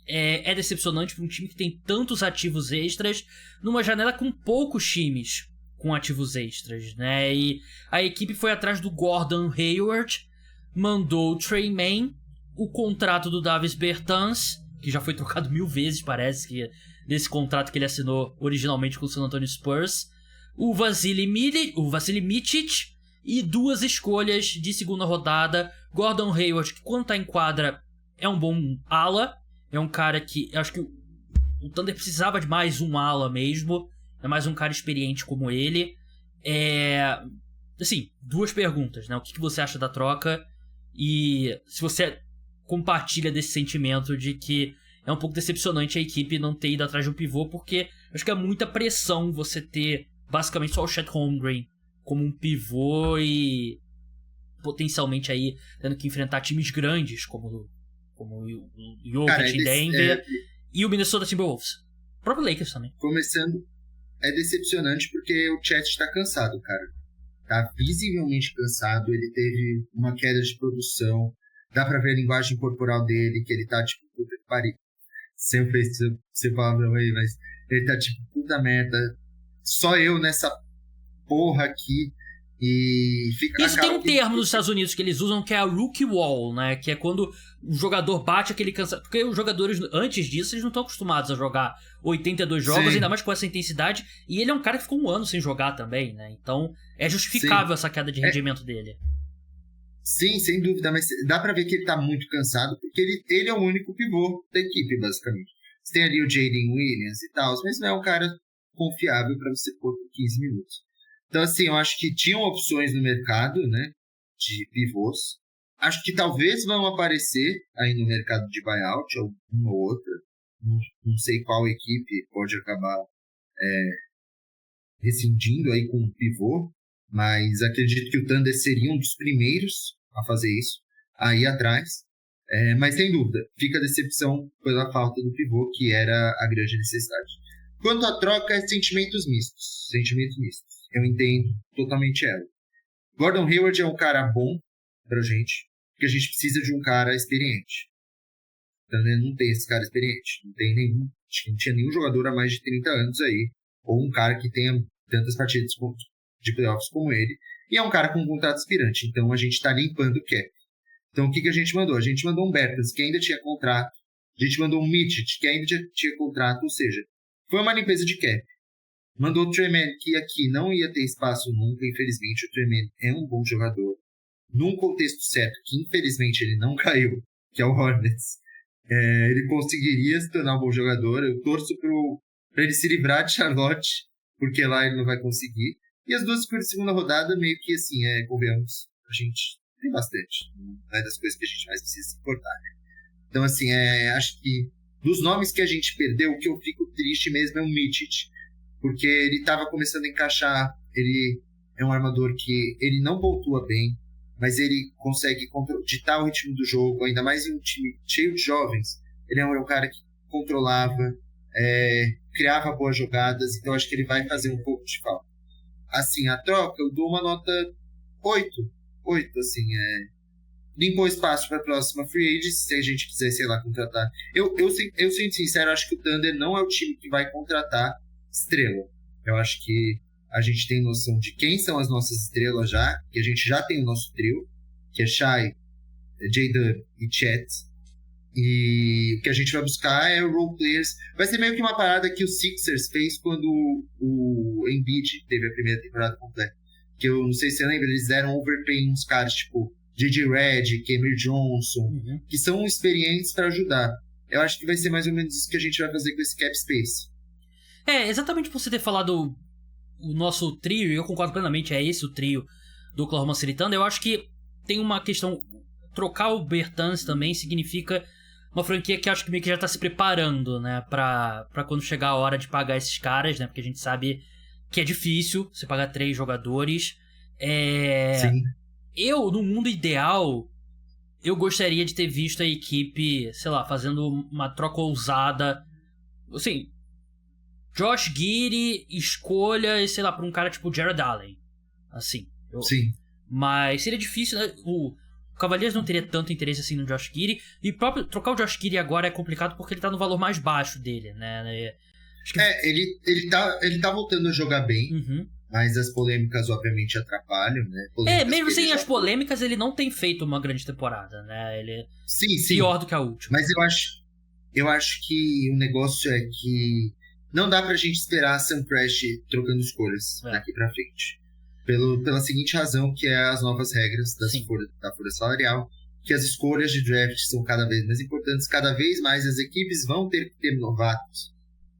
é decepcionante para um time que tem tantos ativos extras numa janela com poucos times com ativos extras, né? E a equipe foi atrás do Gordon Hayward, mandou o Trey Mann, o contrato do Davis Bertans, que já foi trocado 1000 vezes, parece, que nesse contrato que ele assinou originalmente com o San Antonio Spurs, o Vasily Micic e 2 escolhas de segunda rodada. Gordon Hayward, que quando tá em quadra é um bom ala, é um cara que eu acho que o Thunder precisava de mais um ala mesmo, é mais um cara experiente como ele. Assim, 2 perguntas, né? O que você acha da troca e se você compartilha desse sentimento de que é um pouco decepcionante a equipe não ter ido atrás de um pivô, porque acho que é muita pressão você ter basicamente só o Chet Holmgren como um pivô e potencialmente aí tendo que enfrentar times grandes como o Jokic em Denver e o Minnesota Timberwolves. O próprio Lakers também. Começando, é decepcionante porque o Chet está cansado, cara. Tá visivelmente cansado, ele teve uma queda de produção, dá pra ver a linguagem corporal dele, que ele tá tipo, puta que pariu. Sempre fez esse palavrão aí, mas ele tá tipo, puta merda, só eu nessa porra aqui. E fica isso tem um termo nos Estados Unidos que eles usam que é a rookie wall, né? Que é quando o jogador bate aquele cansaço. Porque os jogadores, antes disso, eles não estão acostumados a jogar 82 jogos, ainda mais com essa intensidade. E ele é um cara que ficou 1 ano sem jogar também, né? Então é justificável essa queda de rendimento dele. Sim, sem dúvida, mas dá pra ver que ele tá muito cansado, porque ele é o único pivô da equipe, basicamente. Você tem ali o Jaden Williams e tal, mas não é um cara confiável pra você pôr por 15 minutos. Então, assim, eu acho que tinham opções no mercado, né, de pivôs. Acho que talvez vão aparecer aí no mercado de buyout, uma ou outra. Não sei qual equipe pode acabar rescindindo aí com um pivô, mas acredito que o Thunder seria um dos primeiros a fazer isso, aí atrás. Mas, sem dúvida, fica a decepção pela falta do pivô, que era a grande necessidade. Quanto à troca, é sentimentos mistos. Eu entendo totalmente ela. Gordon Hayward é um cara bom pra gente, porque a gente precisa de um cara experiente. Então, não tem esse cara experiente. Não tinha nenhum jogador há mais de 30 anos aí, ou um cara que tenha tantas partidas de playoffs como ele, e é um cara com um contrato aspirante. Então, a gente tá limpando o cap. Então, o que a gente mandou? A gente mandou um Bertans, que ainda tinha contrato. A gente mandou um Micic, que ainda tinha contrato, ou seja, foi uma limpeza de cap. Mandou o Trey Mann, que aqui não ia ter espaço nunca, infelizmente. O Trey Mann é um bom jogador. Num contexto certo, que infelizmente ele não caiu, que é o Hornets, ele conseguiria se tornar um bom jogador. Eu torço para ele se livrar de Charlotte, porque lá ele não vai conseguir. E as 2 escolhas de segunda rodada, meio que assim, convenhamos, a gente tem bastante. Não é das coisas que a gente mais precisa se importar. Né? Então, assim, acho que dos nomes que a gente perdeu, o que eu fico triste mesmo é o Micic, porque ele estava começando a encaixar. Ele é um armador que ele não pontua bem, mas ele consegue ditar o ritmo do jogo, ainda mais em um time cheio de jovens. Ele é um cara que controlava, criava boas jogadas, então acho que ele vai fazer um pouco de falta. Assim, a troca, eu dou uma nota 8, assim, limpou espaço para a próxima free agency, se a gente quiser, sei lá, contratar. Eu sendo sincero, acho que o Thunder não é o time que vai contratar estrela. Eu acho que a gente tem noção de quem são as nossas estrelas já, que a gente já tem o nosso trio, que é Shai, J-Dub e Chet. E o que a gente vai buscar é role players. Vai ser meio que uma parada que o Sixers fez quando o Embiid teve a primeira temporada completa. Que eu não sei se você lembra, eles deram overpay uns caras tipo J.J. Redick, Kemir Johnson, que são experientes para ajudar. Eu acho que vai ser mais ou menos isso que a gente vai fazer com esse cap space. Exatamente por você ter falado o nosso trio, e eu concordo plenamente, é esse o trio do Oklahoma City Thunder. Eu acho que tem uma questão, trocar o Bertans também significa uma franquia que acho que meio que já tá se preparando, né, pra quando chegar a hora de pagar esses caras, né, porque a gente sabe que é difícil você pagar 3 jogadores. Sim. Eu, no mundo ideal, eu gostaria de ter visto a equipe, sei lá, fazendo uma troca ousada, assim, Josh Giddey, escolhas, sei lá, pra um cara tipo Jared Allen, assim. Sim. Mas seria difícil, né? O Cavaliers não teria tanto interesse assim no Josh Giddey. E próprio trocar o Josh Giddey agora é complicado porque ele tá no valor mais baixo dele, né? Acho que... ele tá voltando a jogar bem, mas as polêmicas obviamente atrapalham, né? Mesmo sem as polêmicas, ele não tem feito uma grande temporada, né? Ele é pior do que a última. Mas eu acho que o negócio é que não dá pra gente esperar a Sam Crash trocando escolhas daqui pra frente. Pela seguinte razão, que é as novas regras da folha salarial, que as escolhas de draft são cada vez mais importantes, cada vez mais as equipes vão ter que ter novatos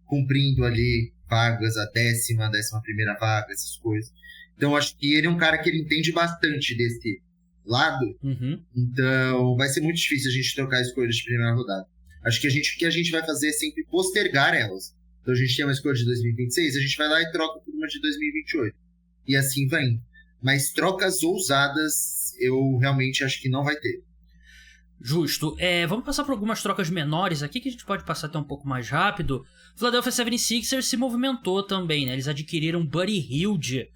cumprindo ali vagas, a 11ª vaga, essas coisas. Então, acho que ele é um cara que ele entende bastante desse lado, então vai ser muito difícil a gente trocar escolhas de primeira rodada. Acho que o que a gente vai fazer é sempre postergar elas. Então, a gente tem uma escolha de 2026, a gente vai lá e troca por uma de 2028. E assim vai indo. Mas trocas ousadas, eu realmente acho que não vai ter. Justo. Vamos passar por algumas trocas menores aqui, que a gente pode passar até um pouco mais rápido. O Philadelphia 76ers se movimentou também, né? Eles adquiriram Buddy Hield,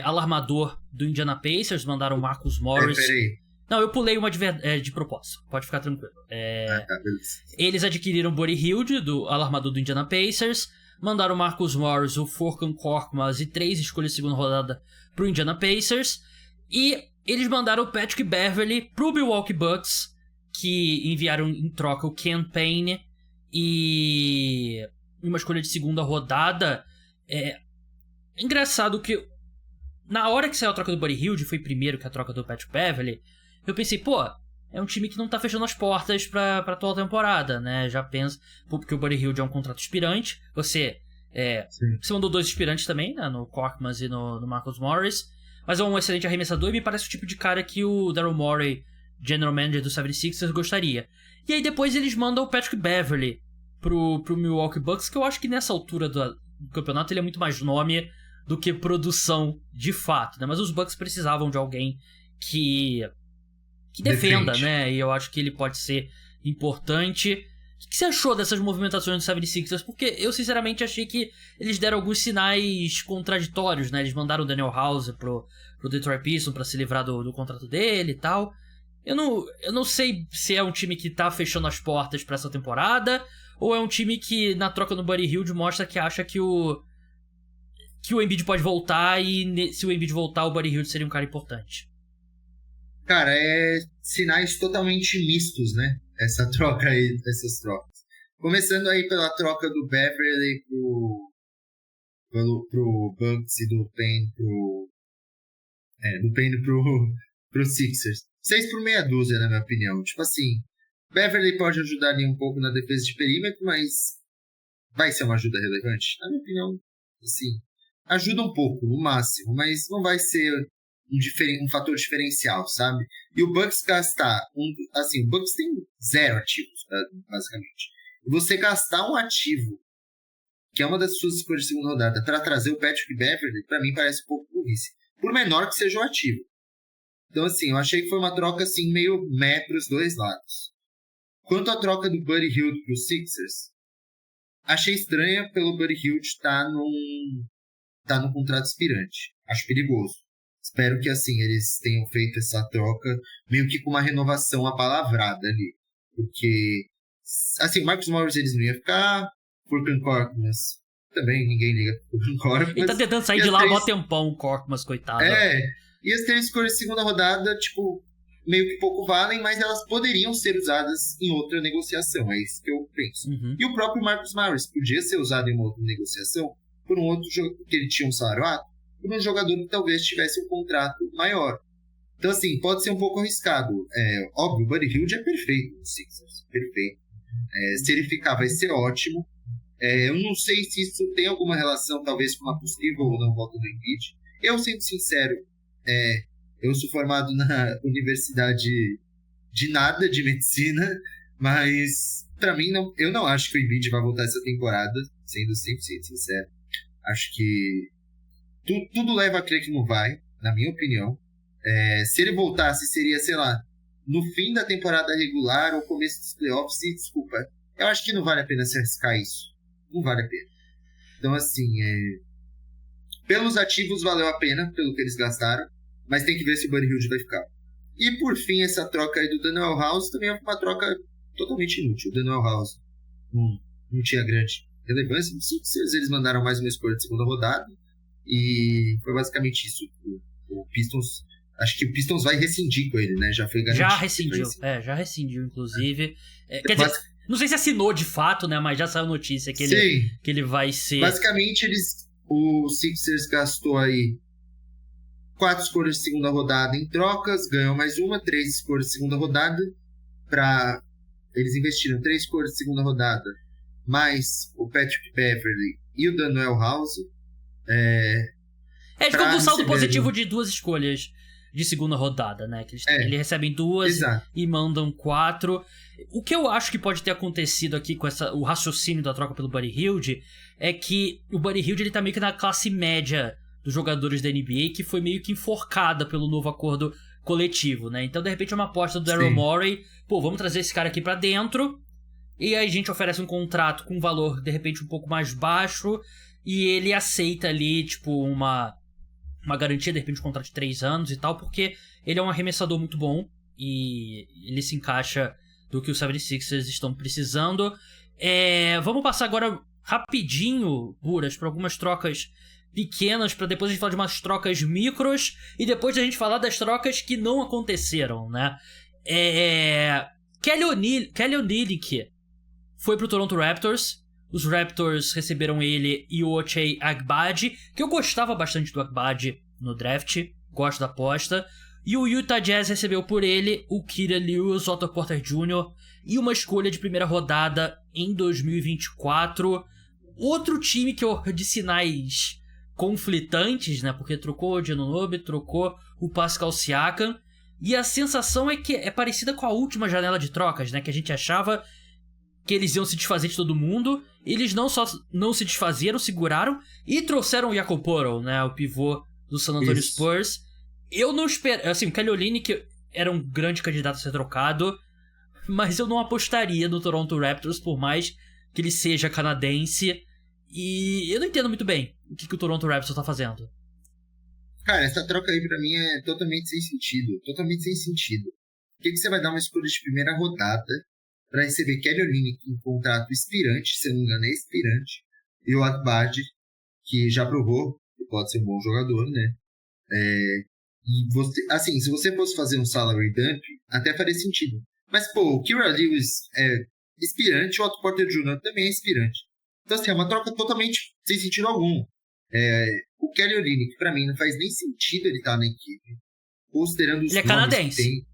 alarmador do Indiana Pacers, mandaram Marcus Morris. Peraí. Não, eu pulei uma de propósito, pode ficar tranquilo. Tá, beleza. Eles adquiriram Buddy Hield, do alarmador do Indiana Pacers, mandaram Marcus Morris, o Furkan Korkmaz e 3 escolhas de segunda rodada pro Indiana Pacers. E eles mandaram o Patrick Beverley pro Milwaukee Bucks, que enviaram em troca o Ken Payne e uma escolha de segunda rodada. Engraçado que na hora que saiu a troca do Buddy Hield, foi primeiro que a troca do Patrick Beverley, eu pensei, é um time que não tá fechando as portas pra atual temporada, né? Já penso, porque o Buddy Hield é um contrato expirante. Você mandou 2 expirantes também, né? No Korkmaz e no Marcus Morris. Mas é um excelente arremessador e me parece o tipo de cara que o Daryl Morey, General Manager do 76ers, gostaria. E aí depois eles mandam o Patrick Beverley pro Milwaukee Bucks, que eu acho que nessa altura do campeonato ele é muito mais nome do que produção de fato, né? Mas os Bucks precisavam de alguém que defenda, né? E eu acho que ele pode ser importante. O que você achou dessas movimentações do 76ers? Porque eu sinceramente achei que eles deram alguns sinais contraditórios, né? Eles mandaram o Daniel House pro Detroit Pistons pra se livrar do contrato dele e tal. Eu não sei se é um time que tá fechando as portas pra essa temporada, ou é um time que na troca no Buddy Hield mostra que acha que o Embiid pode voltar, e se o Embiid voltar, o Buddy Hield seria um cara importante. Cara, sinais totalmente mistos, né? Essa troca aí, essas trocas. Começando aí pela troca do Beverley pro Bucks e do Payne pro Sixers. 6 por meia dúzia, na minha opinião. Tipo assim, Beverley pode ajudar ali um pouco na defesa de perímetro, mas vai ser uma ajuda relevante? Na minha opinião, assim, ajuda um pouco, no máximo, mas não vai ser um fator diferencial, sabe? E o Bucks gastar o Bucks tem 0 ativos, basicamente. E você gastar um ativo, que é uma das suas escolhas de segunda rodada, para trazer o Patrick Beverley, pra mim parece um pouco burrice. Por menor que seja o ativo. Então, assim, eu achei que foi uma troca, assim, meio pros dois lados. Quanto à troca do Buddy Hield pro Sixers, achei estranha pelo Buddy Hield estar no contrato expirante. Acho perigoso. Espero que, assim, eles tenham feito essa troca meio que com uma renovação apalavrada ali. Porque, assim, o Marcus Morris eles não iam ficar, Furkan Korkmaz também, ninguém liga pro Furkan Korkmaz. Ele tá tentando sair de lá há mó tempão, o Korkmaz, coitado. E as 3 escolhas de segunda rodada, tipo, meio que pouco valem, mas elas poderiam ser usadas em outra negociação. É isso que eu penso. E o próprio Marcus Morris podia ser usado em uma outra negociação por um outro jogador, porque ele tinha um salário alto, por um jogador que talvez tivesse um contrato maior. Então, assim, pode ser um pouco arriscado. Óbvio, o Buddy Hield é perfeito no Sixers. Perfeito. Se ele ficar, vai ser ótimo. Eu não sei se isso tem alguma relação, talvez, com uma possível ou não volta do Embiid. Eu, sendo sincero, eu sou formado na Universidade de Medicina, Mas, pra mim, não, eu não acho que o Embiid vai voltar essa temporada, sendo 100% sincero. Acho que tudo leva a crer que não vai, na minha opinião. Se ele voltasse, seria, sei lá, no fim da temporada regular ou começo dos playoffs, e desculpa, eu acho que não vale a pena se arriscar isso. Não vale a pena. Então, assim, pelos ativos valeu a pena, pelo que eles gastaram, mas tem que ver se o Buddy Hield vai ficar. E, por fim, essa troca aí do Danuel House também é uma troca totalmente inútil. O Danuel House não tinha grande relevância. Eles mandaram mais uma escolha de segunda rodada e foi basicamente isso. O Pistons, acho que o Pistons vai rescindir com ele, né? Já foi garantido. Já rescindiu, inclusive. Quer dizer, não sei se assinou de fato, né? Mas já saiu notícia que ele vai ser... Basicamente, o Sixers gastou aí 4 escolhas de segunda rodada em trocas, ganhou mais 3 escolhas de segunda rodada. Eles investiram 3 escolhas de segunda rodada, mais o Patrick Beverley e o Danuel House. Ficou com um saldo positivo de 2 escolhas de segunda rodada, né? Que eles recebem 2 e mandam 4. O que eu acho que pode ter acontecido aqui com o raciocínio da troca pelo Buddy Hield é que o Buddy Hield ele tá meio que na classe média dos jogadores da NBA, que foi meio que enforcada pelo novo acordo coletivo, né? Então, de repente, é uma aposta do Daryl Morey. Pô, vamos trazer esse cara aqui pra dentro. E aí a gente oferece um contrato com um valor, de repente, um pouco mais baixo. E ele aceita ali, tipo, uma garantia, de repente, um contrato de 3 anos e tal. Porque ele é um arremessador muito bom. E ele se encaixa do que os 76ers estão precisando. Vamos passar agora rapidinho, Buras, para algumas trocas pequenas, para depois a gente falar de umas trocas micros e depois a gente falar das trocas que não aconteceram, né? Kelly Olynyk foi pro Toronto Raptors. Os Raptors receberam ele e o Ochai Agbaji, que eu gostava bastante do Agbaji no draft, gosto da aposta. E o Utah Jazz recebeu por ele o Kira Lewis, Otto Porter Jr. e uma escolha de primeira rodada em 2024. Outro time que eu de sinais conflitantes, né? Porque trocou o Anunoby, trocou o Pascal Siakam. E a sensação é que é parecida com a última janela de trocas, né? Que a gente achava que eles iam se desfazer de todo mundo. Eles não só não se desfazeram, seguraram e trouxeram o Jakob Poeltl, né? O pivô do San Antonio Spurs. Eu não espero... Assim, o Kelly Olynyk era um grande candidato a ser trocado, mas eu não apostaria no Toronto Raptors, por mais que ele seja canadense. E eu não entendo muito bem o que o Toronto Raptors tá fazendo. Cara, essa troca aí pra mim é totalmente sem sentido. Totalmente sem sentido. Por que você vai dar uma escolha de primeira rodada pra receber Kelly Olynyk em contrato expirante, se eu não me engano é expirante, e o Agbaji, que já provou que pode ser um bom jogador, né? E você, assim, se você fosse fazer um salary dump, até faria sentido. Mas, pô, o Kira Lewis é expirante, o Otto Porter Jr. também é expirante. Então, assim, é uma troca totalmente sem sentido algum. O Kelly Olynyk, pra mim, não faz nem sentido ele estar na equipe. Considerando os ele é canadense. Que tem.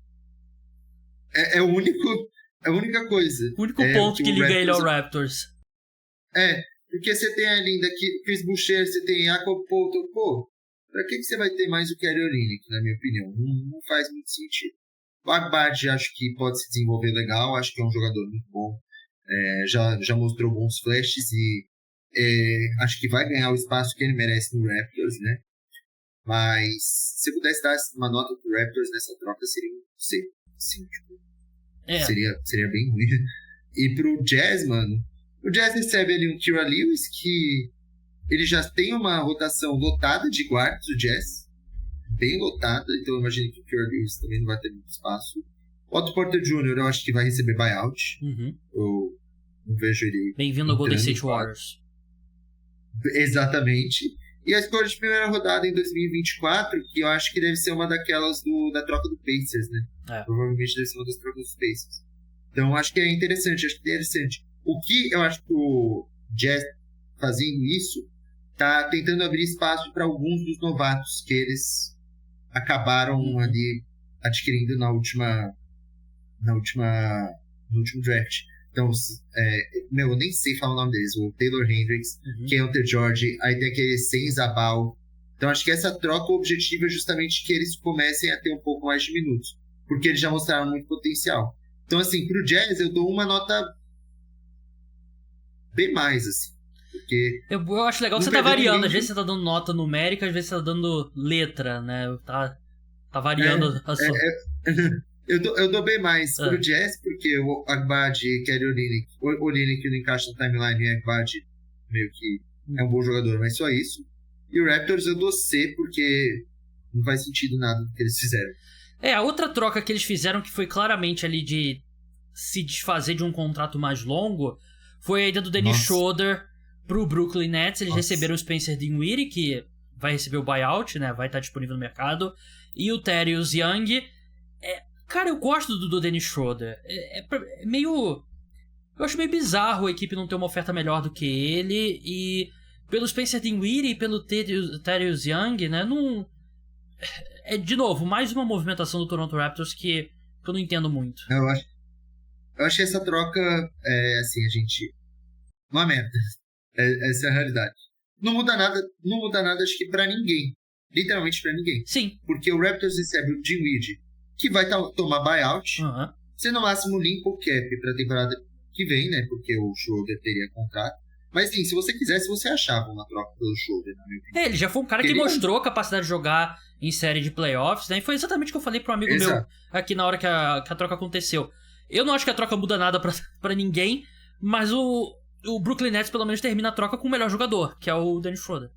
É a única coisa. O único ponto que liga ele ao Raptors. Porque você tem ali ainda Chris Boucher, você tem Jakob Poeltl, pô. Pra que você vai ter mais o Kelly Olynyk, na minha opinião? Não faz muito sentido. O Agbaji acho que pode se desenvolver legal, acho que é um jogador muito bom. Já mostrou bons flashes e acho que vai ganhar o espaço que ele merece no Raptors, né? Mas se eu pudesse dar uma nota pro Raptors nessa troca, seria um C. Sim, tipo, seria bem ruim. E pro Jazz, mano, o Jazz recebe ali um Kira Lewis que ele já tem uma rotação lotada de guardas, o Jazz. Bem lotada, então eu imagino que o Kira Lewis também não vai ter muito espaço. Otto Porter Jr. eu acho que vai receber buyout. Eu não vejo ele... Bem-vindo ao Golden State Warriors. Exatamente. E a escolha de primeira rodada em 2024, que eu acho que deve ser uma daquelas da troca do Pacers, né? Provavelmente deve ser uma das trocas dos Pacers. Então acho que é interessante, O que eu acho que o Jazz fazendo isso tá tentando abrir espaço para alguns dos novatos que eles acabaram ali adquirindo no último draft. Então, eu nem sei falar o nome deles. O Taylor Hendricks, Keontae George, aí tem aquele Sem Zabal. Então, acho que essa troca, o objetivo é justamente que eles comecem a ter um pouco mais de minutos. Porque eles já mostraram muito potencial. Então, assim, pro Jazz eu dou uma nota B+, assim. Porque Eu acho legal que você tá variando. Às vezes você tá dando nota numérica, às vezes você tá dando letra, né? Tá variando a sua... Eu dou B+, pro Jazz, porque o Agbaji e Kelly Olynyk não encaixa na timeline, e o Agbaji meio que é um bom jogador, mas só isso. E o Raptors eu dou C, porque não faz sentido nada do que eles fizeram. A outra troca que eles fizeram, que foi claramente ali de se desfazer de um contrato mais longo, foi a ida do Dennis Schroeder pro Brooklyn Nets. Eles receberam o Spencer Dinwiddie, que vai receber o buyout, né? Vai estar disponível no mercado. E o Thaddeus Young. Cara, eu gosto do Dennis Schroeder. É meio... Eu acho meio bizarro a equipe não ter uma oferta melhor do que ele. E pelo Spencer Dinwiddie e pelo Thaddeus Young, né? Não... de novo, mais uma movimentação do Toronto Raptors que eu não entendo muito. Eu achei essa troca, assim, a gente... Uma merda. Essa é a realidade. Não muda nada, acho que pra ninguém. Literalmente pra ninguém. Sim. Porque o Raptors recebe o Dinwiddie, que vai tomar buyout. Você no máximo limpa o cap pra temporada que vem, né? Porque o Schroeder teria contrato. Mas sim, se você quisesse, você achava uma troca pelo Schroeder, na minha opinião. Ele já foi um cara que mostrou a capacidade de jogar em série de playoffs, né? E foi exatamente o que eu falei pro amigo meu aqui na hora que a troca aconteceu. Eu não acho que a troca muda nada pra ninguém, mas o Brooklyn Nets pelo menos termina a troca com o melhor jogador, que é o Dennis Schroeder.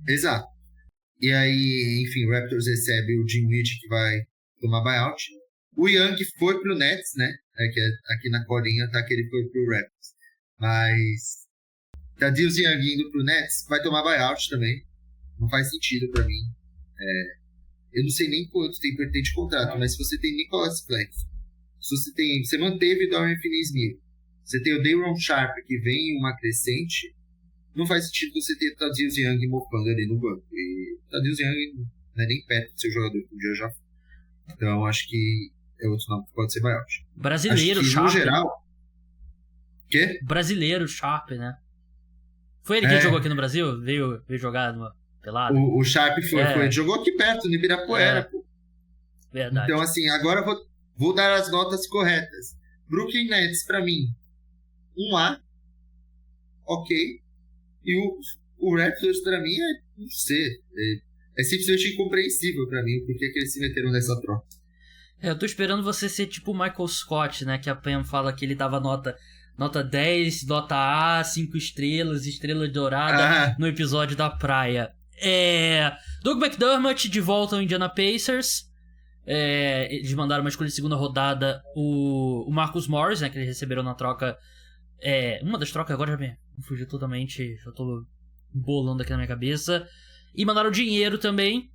Exato. E aí, enfim, o Raptors recebe o Dinwiddie, que vai tomar buyout. O Young foi pro Nets, né? Aqui na colinha tá que ele foi pro Raptors. Mas Thaddeus Young indo pro Nets vai tomar buyout também. Não faz sentido pra mim. Eu não sei nem quanto tempo ele tem de contrato, mas se você tem Nicholas Claxton, você manteve o Dorian Finney-Smith, você tem o Day'Ron Sharpe, que vem em uma crescente, não faz sentido você ter Thaddeus Young mofando ali no banco. E Thaddeus Young não é nem perto de ser o jogador que um dia já foi. Então acho que é outro nome que pode ser buyout. Brasileiro, acho que, Sharpe. No geral... Quê? Brasileiro, Sharpe, né? Foi ele que jogou aqui no Brasil? Veio jogar numa pelada? O Sharpe foi. Jogou aqui perto, no Ibirapuera, pô. Verdade. Então, assim, agora eu vou dar as notas corretas. Brooklyn Nets, pra mim, 1A. Ok. E o Raptors, pra mim, é um C. É simplesmente incompreensível pra mim porque que eles se meteram nessa troca. Eu tô esperando você ser tipo o Michael Scott, né? Que a Pam fala que ele dava nota 10, nota A, 5 estrelas, estrela dourada no episódio da praia. Doug McDermott de volta ao Indiana Pacers. Eles mandaram uma escolha de segunda rodada o Marcus Morris, né? Que eles receberam na troca. Uma das trocas agora já me fugiu totalmente. Já tô bolando aqui na minha cabeça. E mandaram dinheiro também.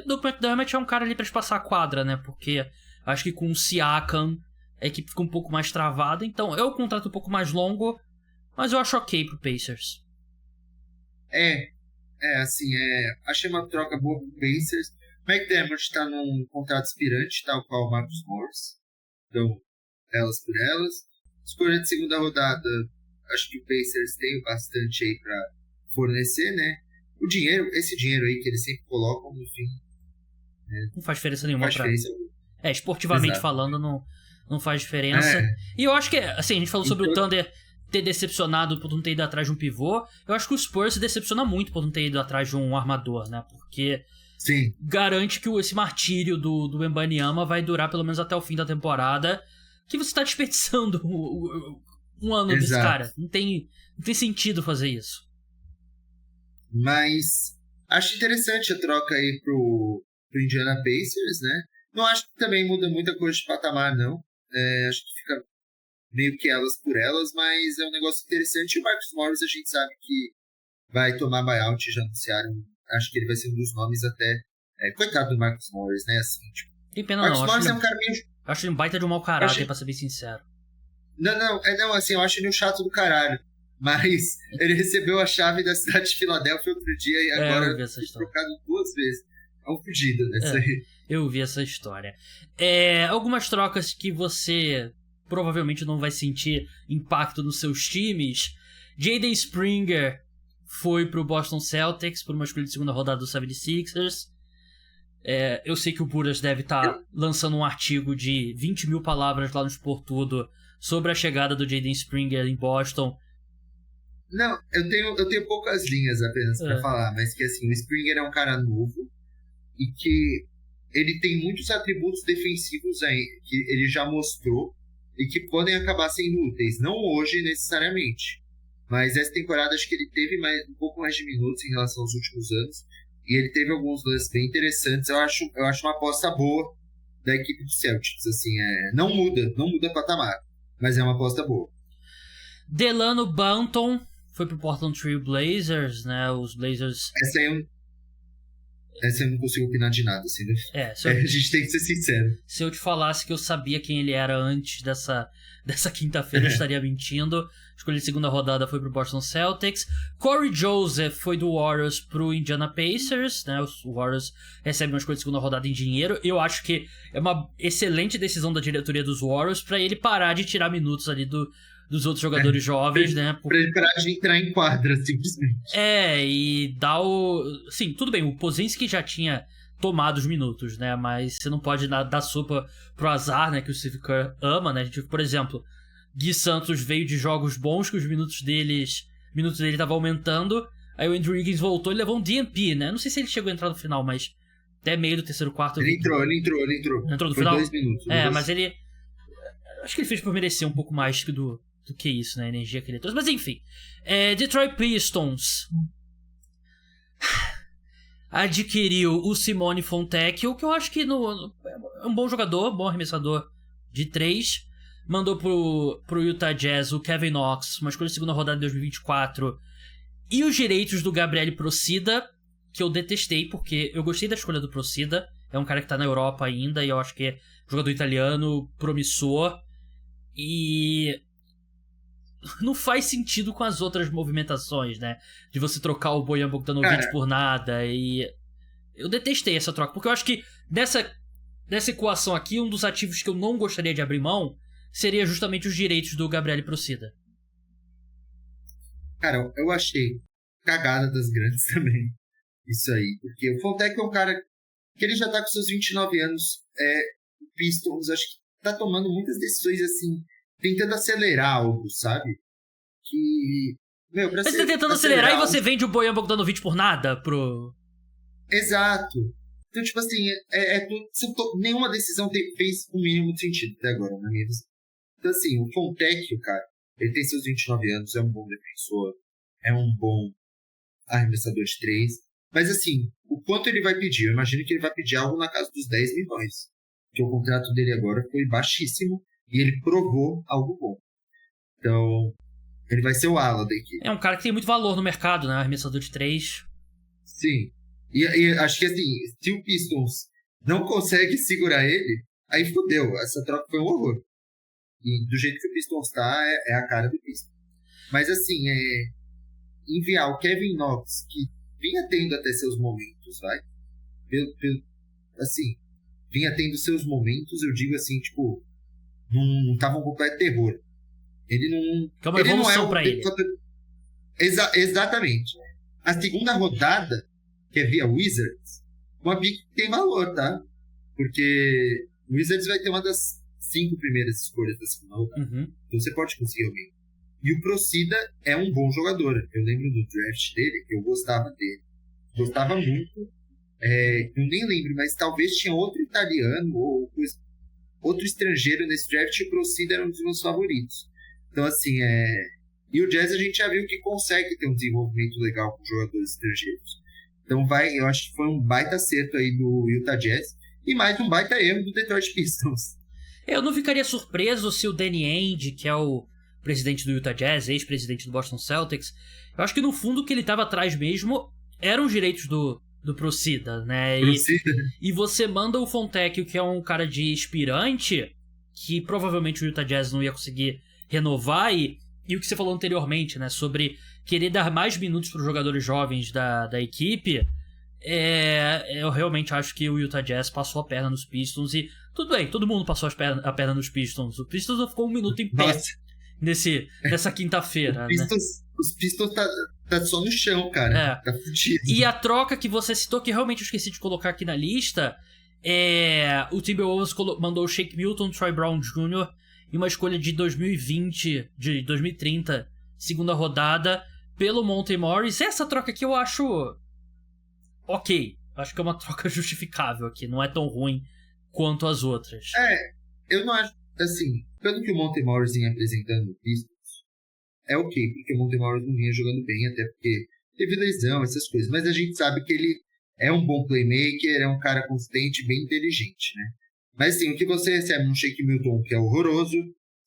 Doug McDermott é um cara ali pra espaçar a quadra, né? Porque acho que com o Siakam a equipe fica um pouco mais travada. Então é um contrato um pouco mais longo, mas eu acho ok pro Pacers. Achei uma troca boa pro Pacers. McDermott tá num contrato expirante, tal qual o Marcus Morris. Então, elas por elas. Escolha de segunda rodada, acho que o Pacers tem bastante aí pra fornecer, né? Esse dinheiro aí que eles sempre colocam, no fim... Não faz diferença nenhuma. Esportivamente Exato. Falando, não faz diferença. E eu acho que, assim, a gente falou sobre o Thunder ter decepcionado por não ter ido atrás de um pivô. Eu acho que o Spurs se decepciona muito por não ter ido atrás de um armador, né? Porque garante que esse martírio do Wembanyama vai durar pelo menos até o fim da temporada. Que você tá desperdiçando um ano desse cara. Não tem sentido fazer isso. Mas acho interessante a troca aí pro Indiana Pacers, né? Não acho que também muda muita coisa de patamar, não. Acho que fica meio que elas por elas, mas é um negócio interessante. E o Marcus Morris a gente sabe que vai tomar buyout, já anunciaram. Acho que ele vai ser um dos nomes até... coitado do Marcus Morris, né? Assim, tipo, tem pena Marcus não. Morris é um cara meio... Eu acho ele um baita de um mau caráter, pra ser bem sincero. Não, assim, eu acho ele um chato do caralho. Mas ele recebeu a chave da cidade de Filadélfia outro dia e agora foi trocado 2 vezes. É um fudido nessa aí. Eu vi essa história. Algumas trocas que você provavelmente não vai sentir impacto nos seus times. Jaden Springer foi pro Boston Celtics por uma escolha de segunda rodada do 76ers. Eu sei que o Buras deve estar lançando um artigo de 20 mil palavras lá no Expor Tudo sobre a chegada do Jaden Springer em Boston. Não, eu tenho poucas linhas apenas pra falar, mas que assim, o Springer é um cara novo e que ele tem muitos atributos defensivos aí que ele já mostrou e que podem acabar sendo úteis. Não hoje, necessariamente. Mas essa temporada acho que ele teve um pouco mais de minutos em relação aos últimos anos. E ele teve alguns lances bem interessantes. Eu acho uma aposta boa da equipe do Celtics. Assim, não muda patamar. Mas é uma aposta boa. Delano Banton foi pro Portland Trail Blazers, né? Os Blazers... Essa eu não consigo opinar de nada, assim, né? A gente tem que ser sincero. Se eu te falasse que eu sabia quem ele era antes dessa quinta-feira, eu estaria mentindo. Escolhi segunda rodada, foi pro Boston Celtics. Corey Joseph foi do Warriors pro Indiana Pacers, né? Os Warriors recebem uma escolha de segunda rodada em dinheiro. Eu acho que é uma excelente decisão da diretoria dos Warriors pra ele parar de tirar minutos ali dos outros jogadores jovens, né? Pra ele parar de entrar em quadra, simplesmente. E dar o... Sim, tudo bem, o Pozinski já tinha tomado os minutos, né? Mas você não pode dar sopa pro azar, né? Que o Steve Kerr ama, né? A gente, por exemplo, Gui Santos veio de jogos bons que os minutos dele estavam aumentando. Aí o Andrew Wiggins voltou e levou um DNP, né? Não sei se ele chegou a entrar no final, mas até meio do terceiro quarto... Ele entrou. Entrou no Foi final? 2 minutos. Mas ele... Acho que ele fez por merecer um pouco mais do que isso, né? A energia que ele trouxe. Mas enfim. Detroit Pistons adquiriu o Simone Fontecchio, que eu acho que é um bom jogador, bom arremessador de 3. Mandou pro Utah Jazz o Kevin Knox, uma escolha de segunda rodada de 2024. E os direitos do Gabriele Procida, que eu detestei, porque eu gostei da escolha do Procida. É um cara que tá na Europa ainda, e eu acho que é jogador italiano, promissor. E não faz sentido com as outras movimentações, né? De você trocar o Bojan Bogdanovic por nada. E eu detestei essa troca, porque eu acho que nessa equação aqui, um dos ativos que eu não gostaria de abrir mão seria justamente os direitos do Gabriele Procida. Cara, eu achei cagada das grandes também. Isso aí. Porque o Fontecchio é um cara que ele já tá com seus 29 anos. O Pistons, acho que tá tomando muitas decisões assim, tentando acelerar algo, sabe? Que... Mas você tá tentando acelerar e você vende o Bojan Bogdanovic por nada pro... Exato. Então, tipo assim, nenhuma decisão fez o mínimo de sentido até agora, na minha visão. Então, assim, o Fontecchio, cara, ele tem seus 29 anos, é um bom defensor, é um bom arremessador de 3. Mas, assim, o quanto ele vai pedir? Eu imagino que ele vai pedir algo na casa dos 10 milhões. Porque o contrato dele agora foi baixíssimo e ele provou algo bom. Então, ele vai ser o ala da equipe. É um cara que tem muito valor no mercado, né? Arremessador de 3. Sim. E acho que, assim, se o Pistons não consegue segurar ele, aí fodeu. Essa troca foi um horror. E do jeito que o Pistons tá, é a cara do Pistons. Mas, assim, enviar o Kevin Knox, que vinha tendo até seus momentos, vai? Assim, vinha tendo seus momentos, eu digo assim, tipo, não tava um completo terror. Ele não... Que é uma evolução pra ele. Exatamente. A segunda rodada, que é via Wizards, uma pick que tem valor, tá? Porque o Wizards vai ter uma das 5 primeiras escolhas da segunda rodada. Uhum. Então você pode conseguir alguém. E o Procida é um bom jogador. Eu lembro do draft dele, que eu gostava dele. Gostava muito. Eu nem lembro, mas talvez tinha outro italiano ou outro estrangeiro nesse draft, e o Procida era um dos meus favoritos. Então, assim, e o Jazz a gente já viu que consegue ter um desenvolvimento legal com jogadores estrangeiros. Então, eu acho que foi um baita acerto aí do Utah Jazz e mais um baita erro do Detroit Pistons. Eu não ficaria surpreso se o Danny Ainge, que é o presidente do Utah Jazz, ex-presidente do Boston Celtics, eu acho que no fundo o que ele estava atrás mesmo eram os direitos do Procida, né? E você manda o Fontecchio, que é um cara de aspirante, que provavelmente o Utah Jazz não ia conseguir renovar, e o que você falou anteriormente, né? Sobre querer dar mais minutos para os jogadores jovens da equipe, eu realmente acho que o Utah Jazz passou a perna nos Pistons, e tudo bem, todo mundo passou a perna nos Pistons. O Pistons ficou 1 minuto em pé nessa quinta-feira. Os Pistons tá só no chão, cara. Tá fudido. E a troca que você citou, que realmente eu esqueci de colocar aqui na lista, o Timberwolves mandou o Shake Milton, Troy Brown Jr. e uma escolha de 2020, de 2030, segunda rodada, pelo Monte Morris. Essa troca aqui eu acho ok. Acho que é uma troca justificável aqui. Não é tão ruim quanto as outras. Eu não acho... Assim, pelo que o Monte Morris vinha apresentando no Pistons, é ok, porque o Monte Morris não vinha jogando bem, até porque teve lesão, essas coisas. Mas a gente sabe que ele é um bom playmaker, é um cara consistente, bem inteligente, né? Mas assim, o que você recebe um Shake Milton, que é horroroso,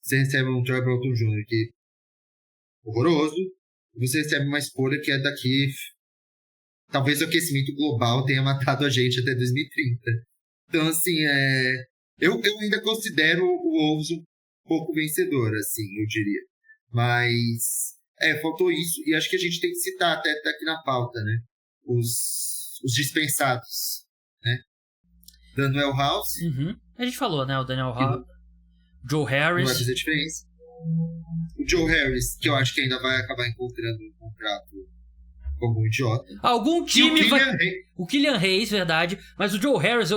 você recebe um Troy Brown Jr., que é horroroso, e você recebe uma escolha que é daqui... Talvez o aquecimento global tenha matado a gente até 2030. Então, assim, eu ainda considero o Wolves um pouco vencedor, assim, eu diria. Mas, faltou isso. E acho que a gente tem que citar, até tá aqui na pauta, né? Os dispensados, né? Daniel House. Uhum. A gente falou, né? O Daniel House. Joe Harris. Não vai fazer diferença. O Joe Harris, que eu acho que ainda vai acabar encontrando um contrato com algum idiota. Algum time vai... O Killian Hayes, verdade. Mas o Joe Harris,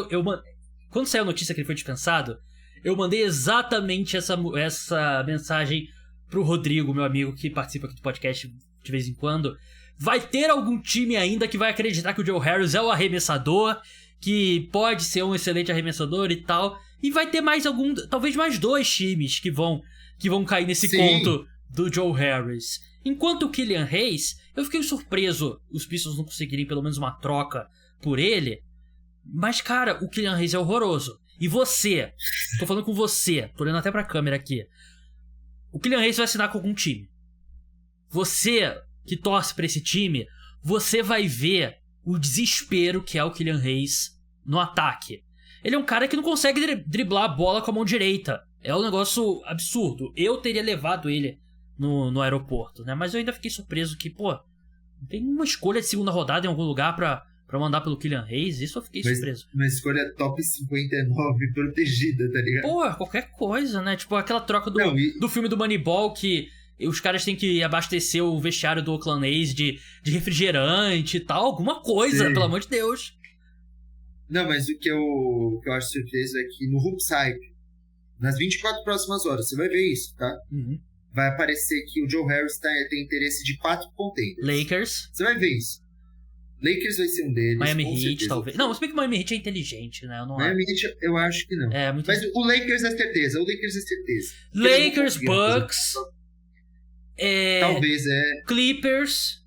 quando saiu a notícia que ele foi dispensado, eu mandei exatamente essa mensagem pro Rodrigo, meu amigo, que participa aqui do podcast de vez em quando. Vai ter algum time ainda que vai acreditar que o Joe Harris é o arremessador, que pode ser um excelente arremessador e tal. E vai ter talvez mais 2 times que vão cair nesse conto do Joe Harris. Enquanto o Killian Hayes, eu fiquei surpreso os Pistons não conseguirem pelo menos uma troca por ele. Mas, cara, o Killian Hayes é horroroso. E você, tô falando com você, tô olhando até pra câmera aqui. O Killian Hayes vai assinar com algum time. Você que torce pra esse time, você vai ver o desespero que é o Killian Hayes no ataque. Ele é um cara que não consegue driblar a bola com a mão direita. É um negócio absurdo. Eu teria levado ele no aeroporto, né? Mas eu ainda fiquei surpreso que, não tem uma escolha de segunda rodada em algum lugar pra mandar pelo Killian Hayes. Isso eu fiquei surpreso. Uma escolha top 59 protegida, tá ligado? Qualquer coisa, né? Tipo aquela troca do filme do Moneyball que os caras têm que abastecer o vestiário do Oakland A's de refrigerante e tal. Alguma coisa, pelo amor de Deus. Não, mas o que eu acho surpreso é que no Hoops Hype, nas 24 próximas horas, você vai ver isso, tá? Uhum. Vai aparecer que o Joe Harris tem interesse de 4 contenders. Lakers. Você vai ver isso. Lakers vai ser um deles. Miami Heat, talvez. Não, mas bem que o Miami Heat é inteligente, né? Miami Heat, eu acho que não. Mas o Lakers é certeza. Lakers, Bucks. Talvez Clippers.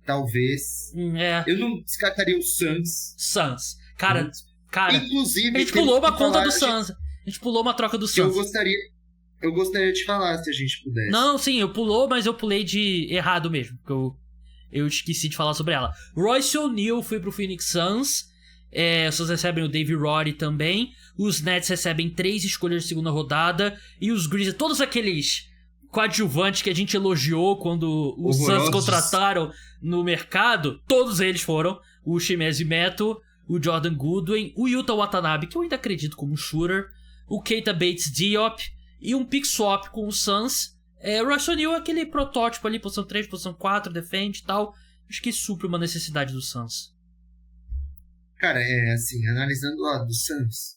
Talvez. Eu não descartaria o Suns. Cara, inclusive, a gente pulou uma conta do Suns. A gente pulou uma troca do Suns. Eu gostaria de falar, se a gente pudesse. Não, sim, mas eu pulei de errado mesmo. Porque eu esqueci de falar sobre ela. Royce O'Neal foi pro Phoenix Suns. Os Suns recebem o Dave Roddy também. Os Nets recebem 3 escolhas de segunda rodada. E os Grizzlies, todos aqueles coadjuvantes que a gente elogiou quando os Suns contrataram no mercado, todos eles foram. O Chimezie Meto, o Jordan Goodwin, o Yuta Watanabe, que eu ainda acredito como shooter, o Keita Bates Diop e um pick swap com o Suns. Royce O'Neal é aquele protótipo ali, posição 3, posição 4, defende e tal. Acho que supre uma necessidade do Suns. Cara, assim, analisando o lado do Suns,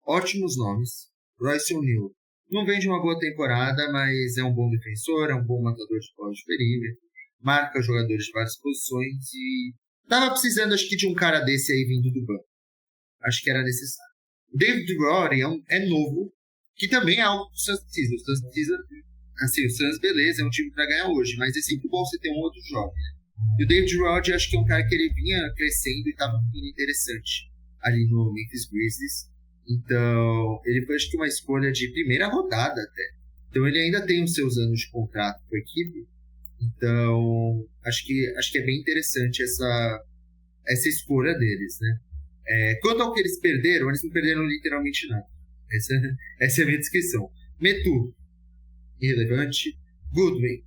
ótimos nomes. Royce O'Neal não vem de uma boa temporada, mas é um bom defensor, é um bom matador de bola de perímetro, marca jogadores de várias posições e tava precisando, acho que, de um cara desse aí vindo do banco. Acho que era necessário. O David Roddy é novo, que também é algo que o Suns precisa. O Suns precisa, assim, o Suns, beleza, é um time para ganhar hoje, mas é sempre bom você ter um outro jovem. E o David Roddy, acho que é um cara que ele vinha crescendo e tava ficando interessante ali no Memphis Grizzlies. Então, ele foi, acho que, uma escolha de primeira rodada até. Então, ele ainda tem os seus anos de contrato com a equipe. Então, acho que é bem interessante essa escolha deles, né? Quanto ao que eles perderam não perderam literalmente nada. Essa é a minha descrição. Metu, irrelevante. Goodwin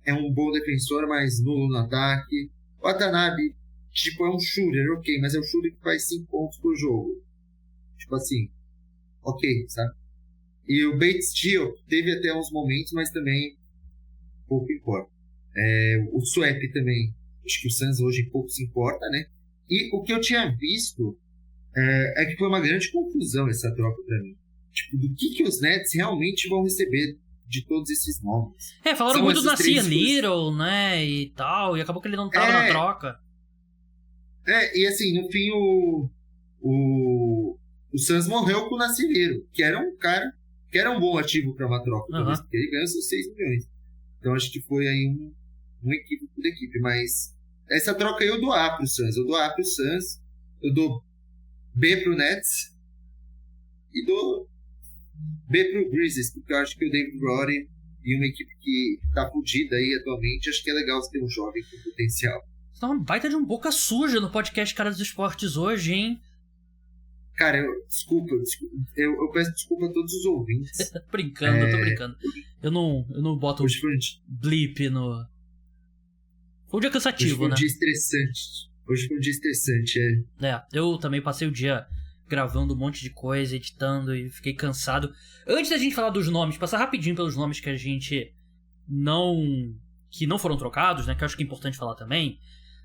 é um bom defensor, mas nulo no ataque. Watanabe, é um shooter, ok, mas é um shooter que faz 5 pontos por jogo. Assim, ok, sabe? E o Bates Diop teve até uns momentos, mas também pouco importa. O swap também, acho que o Suns hoje pouco se importa, né? E o que eu tinha visto é que foi uma grande confusão essa troca pra mim. Tipo, do que os Nets realmente vão receber de todos esses nomes. Falaram muito do Nasir Little, né, e tal, e acabou que ele não tava na troca. E assim, no fim o Suns morreu com o Nasir Little, que era um cara, que era um bom ativo para uma troca, porque ele ganhou seus 6 milhões. Então acho que foi aí um equívoco da equipe, mas essa troca aí eu dou A pro Suns, eu dou B pro Nets e dou B pro Grizzlies, porque eu acho que o David Roddy e uma equipe que tá fodida aí atualmente, acho que é legal você ter um jovem com potencial. Você tá uma baita de um boca suja no podcast Caras dos Esportes hoje, hein? Cara, desculpa, eu peço desculpa a todos os ouvintes. Tô brincando. Eu não boto blip no... Foi um dia cansativo, Hoje foi um né? dia estressante, eu também passei o dia gravando um monte de coisa, editando e fiquei cansado. Antes da gente falar dos nomes, passar rapidinho pelos nomes que a gente que não foram trocados, né? Que eu acho que é importante falar também.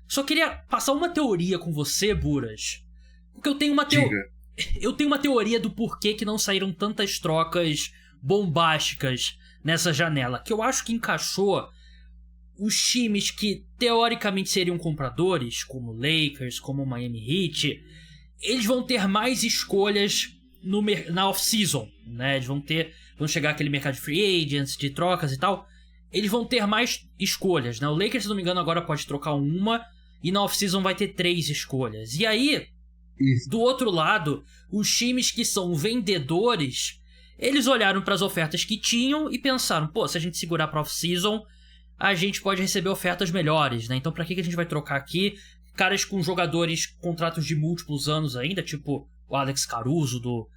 Só queria passar uma teoria com você, Buras. Porque eu tenho uma teoria do porquê que não saíram tantas trocas bombásticas nessa janela. Que eu acho que encaixou os times que teoricamente seriam compradores, como o Lakers, como o Miami Heat, eles vão ter mais escolhas na off-season, né? Eles vão chegar aquele mercado de free agents, de trocas e tal. Eles vão ter mais escolhas, né? O Lakers, se não me engano, agora pode trocar uma e na off-season vai ter 3 escolhas. E aí, do outro lado, os times que são vendedores, eles olharam para as ofertas que tinham e pensaram, se a gente segurar para off-season, a gente pode receber ofertas melhores, né? Então pra que a gente vai trocar aqui? Caras com jogadores, contratos de múltiplos anos ainda, tipo o Alex Caruso do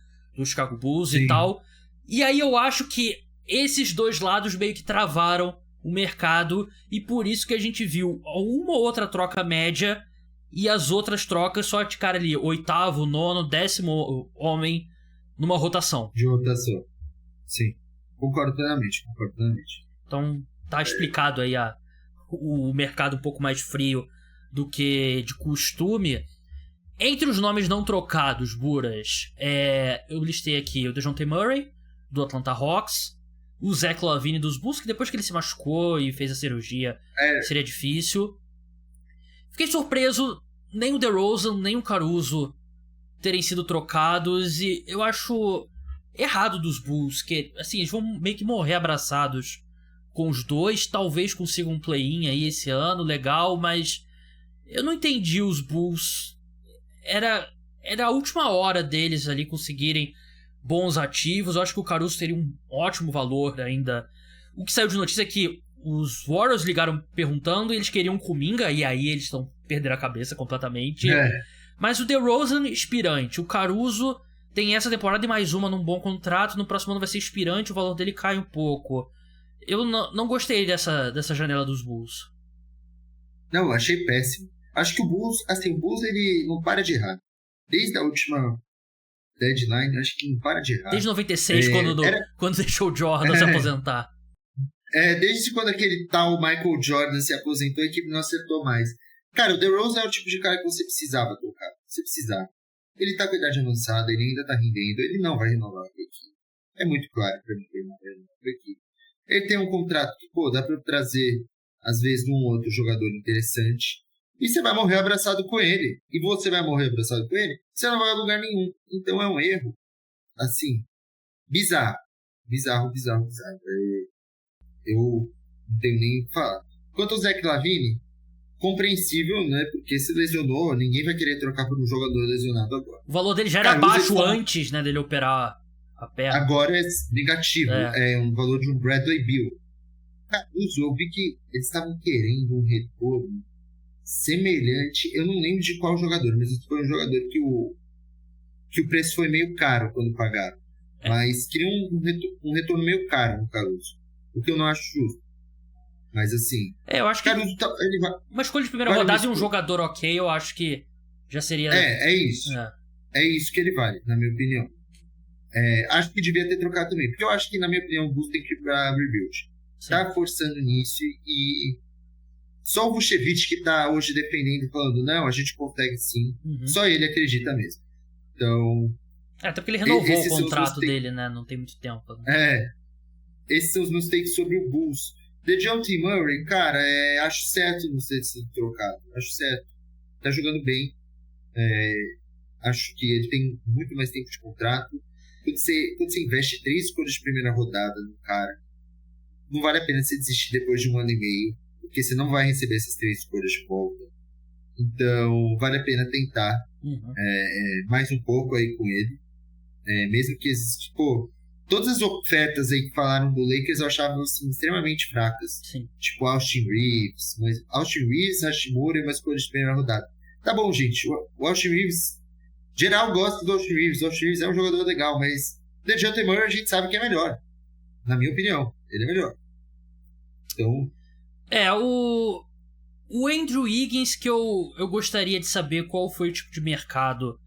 Chicago Bulls e tal. E aí eu acho que esses dois lados meio que travaram o mercado e por isso que a gente viu uma ou outra troca média e as outras trocas só de cara ali, 8º, 9º, 10º homem numa rotação. De rotação. Sim. Concordo plenamente. Então tá explicado aí o mercado um pouco mais frio do que de costume. Entre os nomes não trocados, Buras, eu listei aqui o DeJounte Murray, do Atlanta Hawks, o Zach LaVine dos Bulls, que depois que ele se machucou e fez a cirurgia, seria difícil. Fiquei surpreso, nem o DeRozan, nem o Caruso terem sido trocados, e eu acho errado dos Bulls, que assim, eles vão meio que morrer abraçados com os dois, talvez consigam um play-in aí esse ano, legal, mas eu não entendi os Bulls. Era a última hora deles ali conseguirem bons ativos. Eu acho que o Caruso teria um ótimo valor ainda. O que saiu de notícia é que os Warriors ligaram perguntando e eles queriam Kuminga, e aí eles estão perdendo a cabeça completamente. Mas o DeRozan, expirante. O Caruso tem essa temporada e mais uma num bom contrato. No próximo ano vai ser expirante, o valor dele cai um pouco. Eu não gostei dessa janela dos Bulls. Não, achei péssimo. Acho que o Bulls ele não para de errar. Desde a última deadline, acho que não para de errar. Desde 96, quando deixou o Jordan se aposentar. Desde quando aquele tal Michael Jordan se aposentou, a equipe não acertou mais. Cara, o DeRozan é o tipo de cara que você precisava tocar. Você precisava. Ele tá com a idade avançada, ele ainda tá rendendo, ele não vai renovar com a equipe. É muito claro pra mim que ele não vai renovar com a equipe. Ele tem um contrato que, dá pra trazer, às vezes, um outro jogador interessante. E você vai morrer abraçado com ele. E você vai morrer abraçado com ele, você não vai a lugar nenhum. Então é um erro, assim, bizarro. Bizarro. Eu não tenho nem o que falar. Quanto ao Zach LaVine, compreensível, né? Porque se lesionou, ninguém vai querer trocar por um jogador lesionado agora. O valor dele já era baixo antes, né, dele operar a perna. Agora é negativo. É um valor de um Bradley Beal. Caruso, eu vi que eles estavam querendo um retorno semelhante. Eu não lembro de qual jogador, mas foi um jogador que o preço foi meio caro quando pagaram. Mas queriam um retorno meio caro no Caruso. O que eu não acho justo. Mas assim... eu acho que Caruso ele vai, uma escolha de primeira rodada e um jogador ok, eu acho que já seria... É isso. É isso que ele vale, na minha opinião. Acho que devia ter trocado também. Porque eu acho que, na minha opinião, o Bulls tem que ir pra rebuild. tá forçando nisso e só o Vucevic que tá hoje defendendo, falando, não, a gente consegue sim. Só ele acredita mesmo. Então... até porque ele renovou o contrato dele, né? Não tem muito tempo. Né? Esses são os meus takes sobre o Bulls. DeJounte Murray, cara, acho certo não ter sido trocado. Acho certo. Tá jogando bem. Acho que ele tem muito mais tempo de contrato. Quando você investe 3 escolhas de primeira rodada no cara, não vale a pena você desistir depois de 1 ano e meio, porque você não vai receber essas 3 escolhas de volta. Então, vale a pena tentar mais um pouco aí com ele. Mesmo que existe... todas as ofertas aí que falaram do Lakers eu achava assim, extremamente fracas. Sim. Tipo Austin Reeves, Hashimura e uma escolha de primeira rodada. Tá bom, gente. O Austin Reeves... geral gosta do Austin Reeves. O Austin Reeves é um jogador legal, mas DeJounte Murray a gente sabe que é melhor. Na minha opinião, ele é melhor. Então... o Andrew Wiggins, que eu gostaria de saber qual foi o tipo de mercado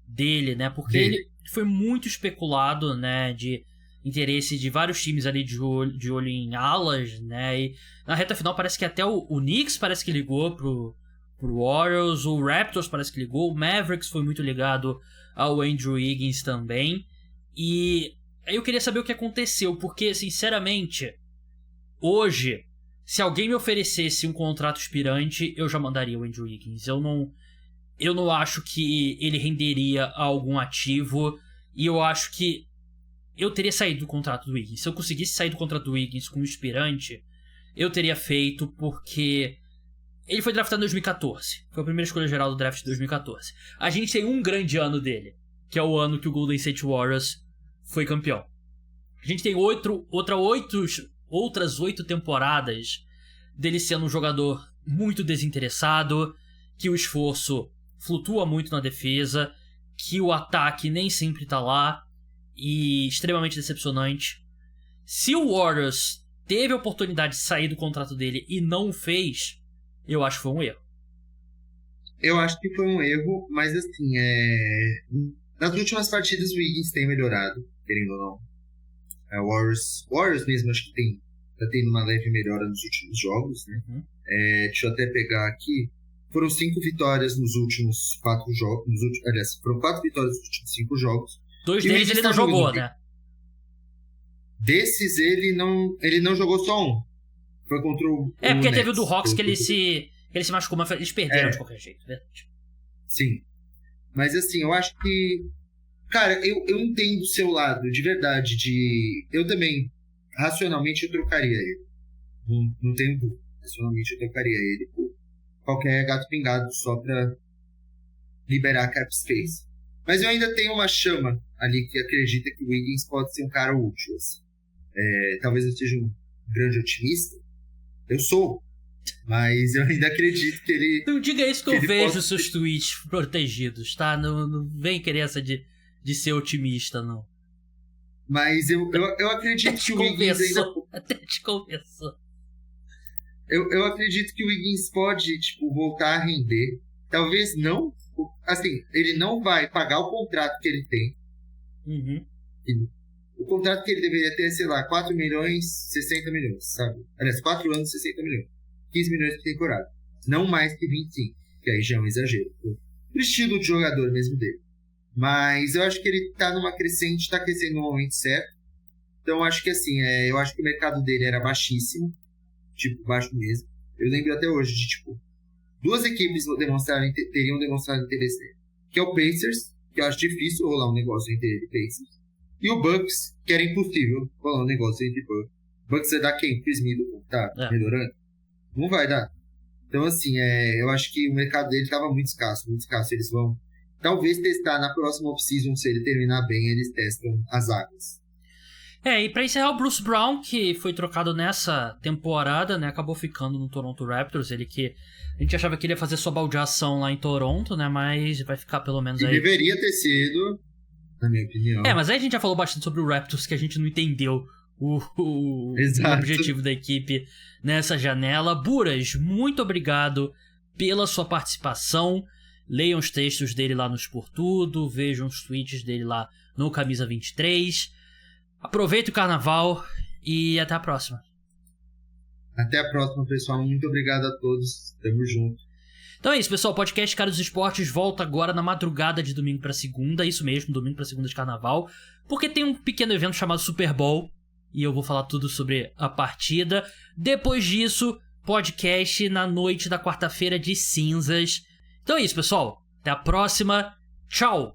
dele, né? Porque ele foi muito especulado, né? De interesse de vários times ali de olho em alas, né? E na reta final parece que até o Knicks parece que ligou pro Warriors, o Raptors parece que ligou, o Mavericks foi muito ligado ao Andrew Wiggins também. E aí eu queria saber o que aconteceu, porque, sinceramente, hoje, se alguém me oferecesse um contrato expirante, eu já mandaria o Andrew Wiggins. Eu não acho que ele renderia a algum ativo, e eu acho que eu teria saído do contrato do Wiggins. Se eu conseguisse sair do contrato do Wiggins com um expirante, eu teria feito, porque ele foi draftado em 2014. Foi a primeira escolha geral do draft de 2014. A gente tem um grande ano dele, que é o ano que o Golden State Warriors foi campeão. A gente tem outras 8 temporadas dele sendo um jogador muito desinteressado, que o esforço flutua muito na defesa, que o ataque nem sempre tá lá, e extremamente decepcionante. Se o Warriors teve a oportunidade de sair do contrato dele e não o fez, eu acho que foi um erro. Eu acho que foi um erro, mas assim, nas últimas partidas o Wiggins tem melhorado, querendo ou não. Warriors mesmo acho que tá tendo uma leve melhora nos últimos jogos, né? Deixa eu até pegar aqui. Foram 5 vitórias nos últimos 4 jogos. Aliás, foram 4 vitórias nos últimos 5 jogos. 2 deles ele não jogou, né? Desses ele não jogou só um. Foi contra o porque Nets, teve o do Hawks que ele se machucou, mas eles perderam de qualquer jeito, verdade. Sim. Mas assim, eu acho que... Cara, eu entendo o seu lado, de verdade. Eu também, racionalmente, eu trocaria ele. Não tenho dúvida. Racionalmente, eu trocaria ele por qualquer gato pingado, só pra liberar cap space. Mas eu ainda tenho uma chama ali que acredita que o Wiggins pode ser um cara útil. Assim. Talvez eu seja um grande otimista. Eu sou. Mas eu ainda acredito que ele... Não diga isso que eu vejo os seus tweets protegidos, tá? Não vem querer essa de ser otimista, não. Mas eu acredito que o Wiggins ainda... Até te conversou. Eu acredito que o Wiggins pode, voltar a render. Talvez não... Assim, ele não vai pagar o contrato que ele tem. O contrato que ele deveria ter, sei lá, 4 milhões, 60 milhões, sabe? Aliás, 4 anos, 60 milhões. 15 milhões por temporada. Não mais que 25, que aí já é um exagero. O estilo de jogador mesmo dele. Mas eu acho que ele tá numa crescente, tá crescendo no momento certo. Então acho que assim, eu acho que o mercado dele era baixíssimo. Baixo mesmo. Eu lembro até hoje de, 2 equipes teriam demonstrado interesse nele. Que é o Pacers, que eu acho difícil rolar um negócio entre ele e Pacers. E o Bucks, que era impossível rolar um negócio entre Bucks. Bucks vai dar quem? Chris Middleton, tá melhorando? Não vai dar. Então, assim, eu acho que o mercado dele estava muito escasso, muito escasso. Eles vão, talvez, testar na próxima off-season, se ele terminar bem, eles testam as águas. E pra encerrar, o Bruce Brown, que foi trocado nessa temporada, né, acabou ficando no Toronto Raptors. Ele que a gente achava que ele ia fazer sua baldeação lá em Toronto, né, mas vai ficar pelo menos aí. Deveria ter sido, na minha opinião. Mas aí a gente já falou bastante sobre o Raptors, que a gente não entendeu o objetivo da equipe nessa janela. Buras, muito obrigado pela sua participação. Leiam os textos dele lá no Sport Tudo, vejam os tweets dele lá no Camisa 23. Aproveite o carnaval e até a próxima. Até a próxima, pessoal. Muito obrigado a todos. Tamo junto. Então é isso, pessoal. O podcast Cara dos Esportes volta agora na madrugada de domingo pra segunda. Isso mesmo, domingo pra segunda de carnaval. Porque tem um pequeno evento chamado Super Bowl. E eu vou falar tudo sobre a partida. Depois disso, podcast na noite da quarta-feira de cinzas. Então é isso, pessoal. Até a próxima. Tchau!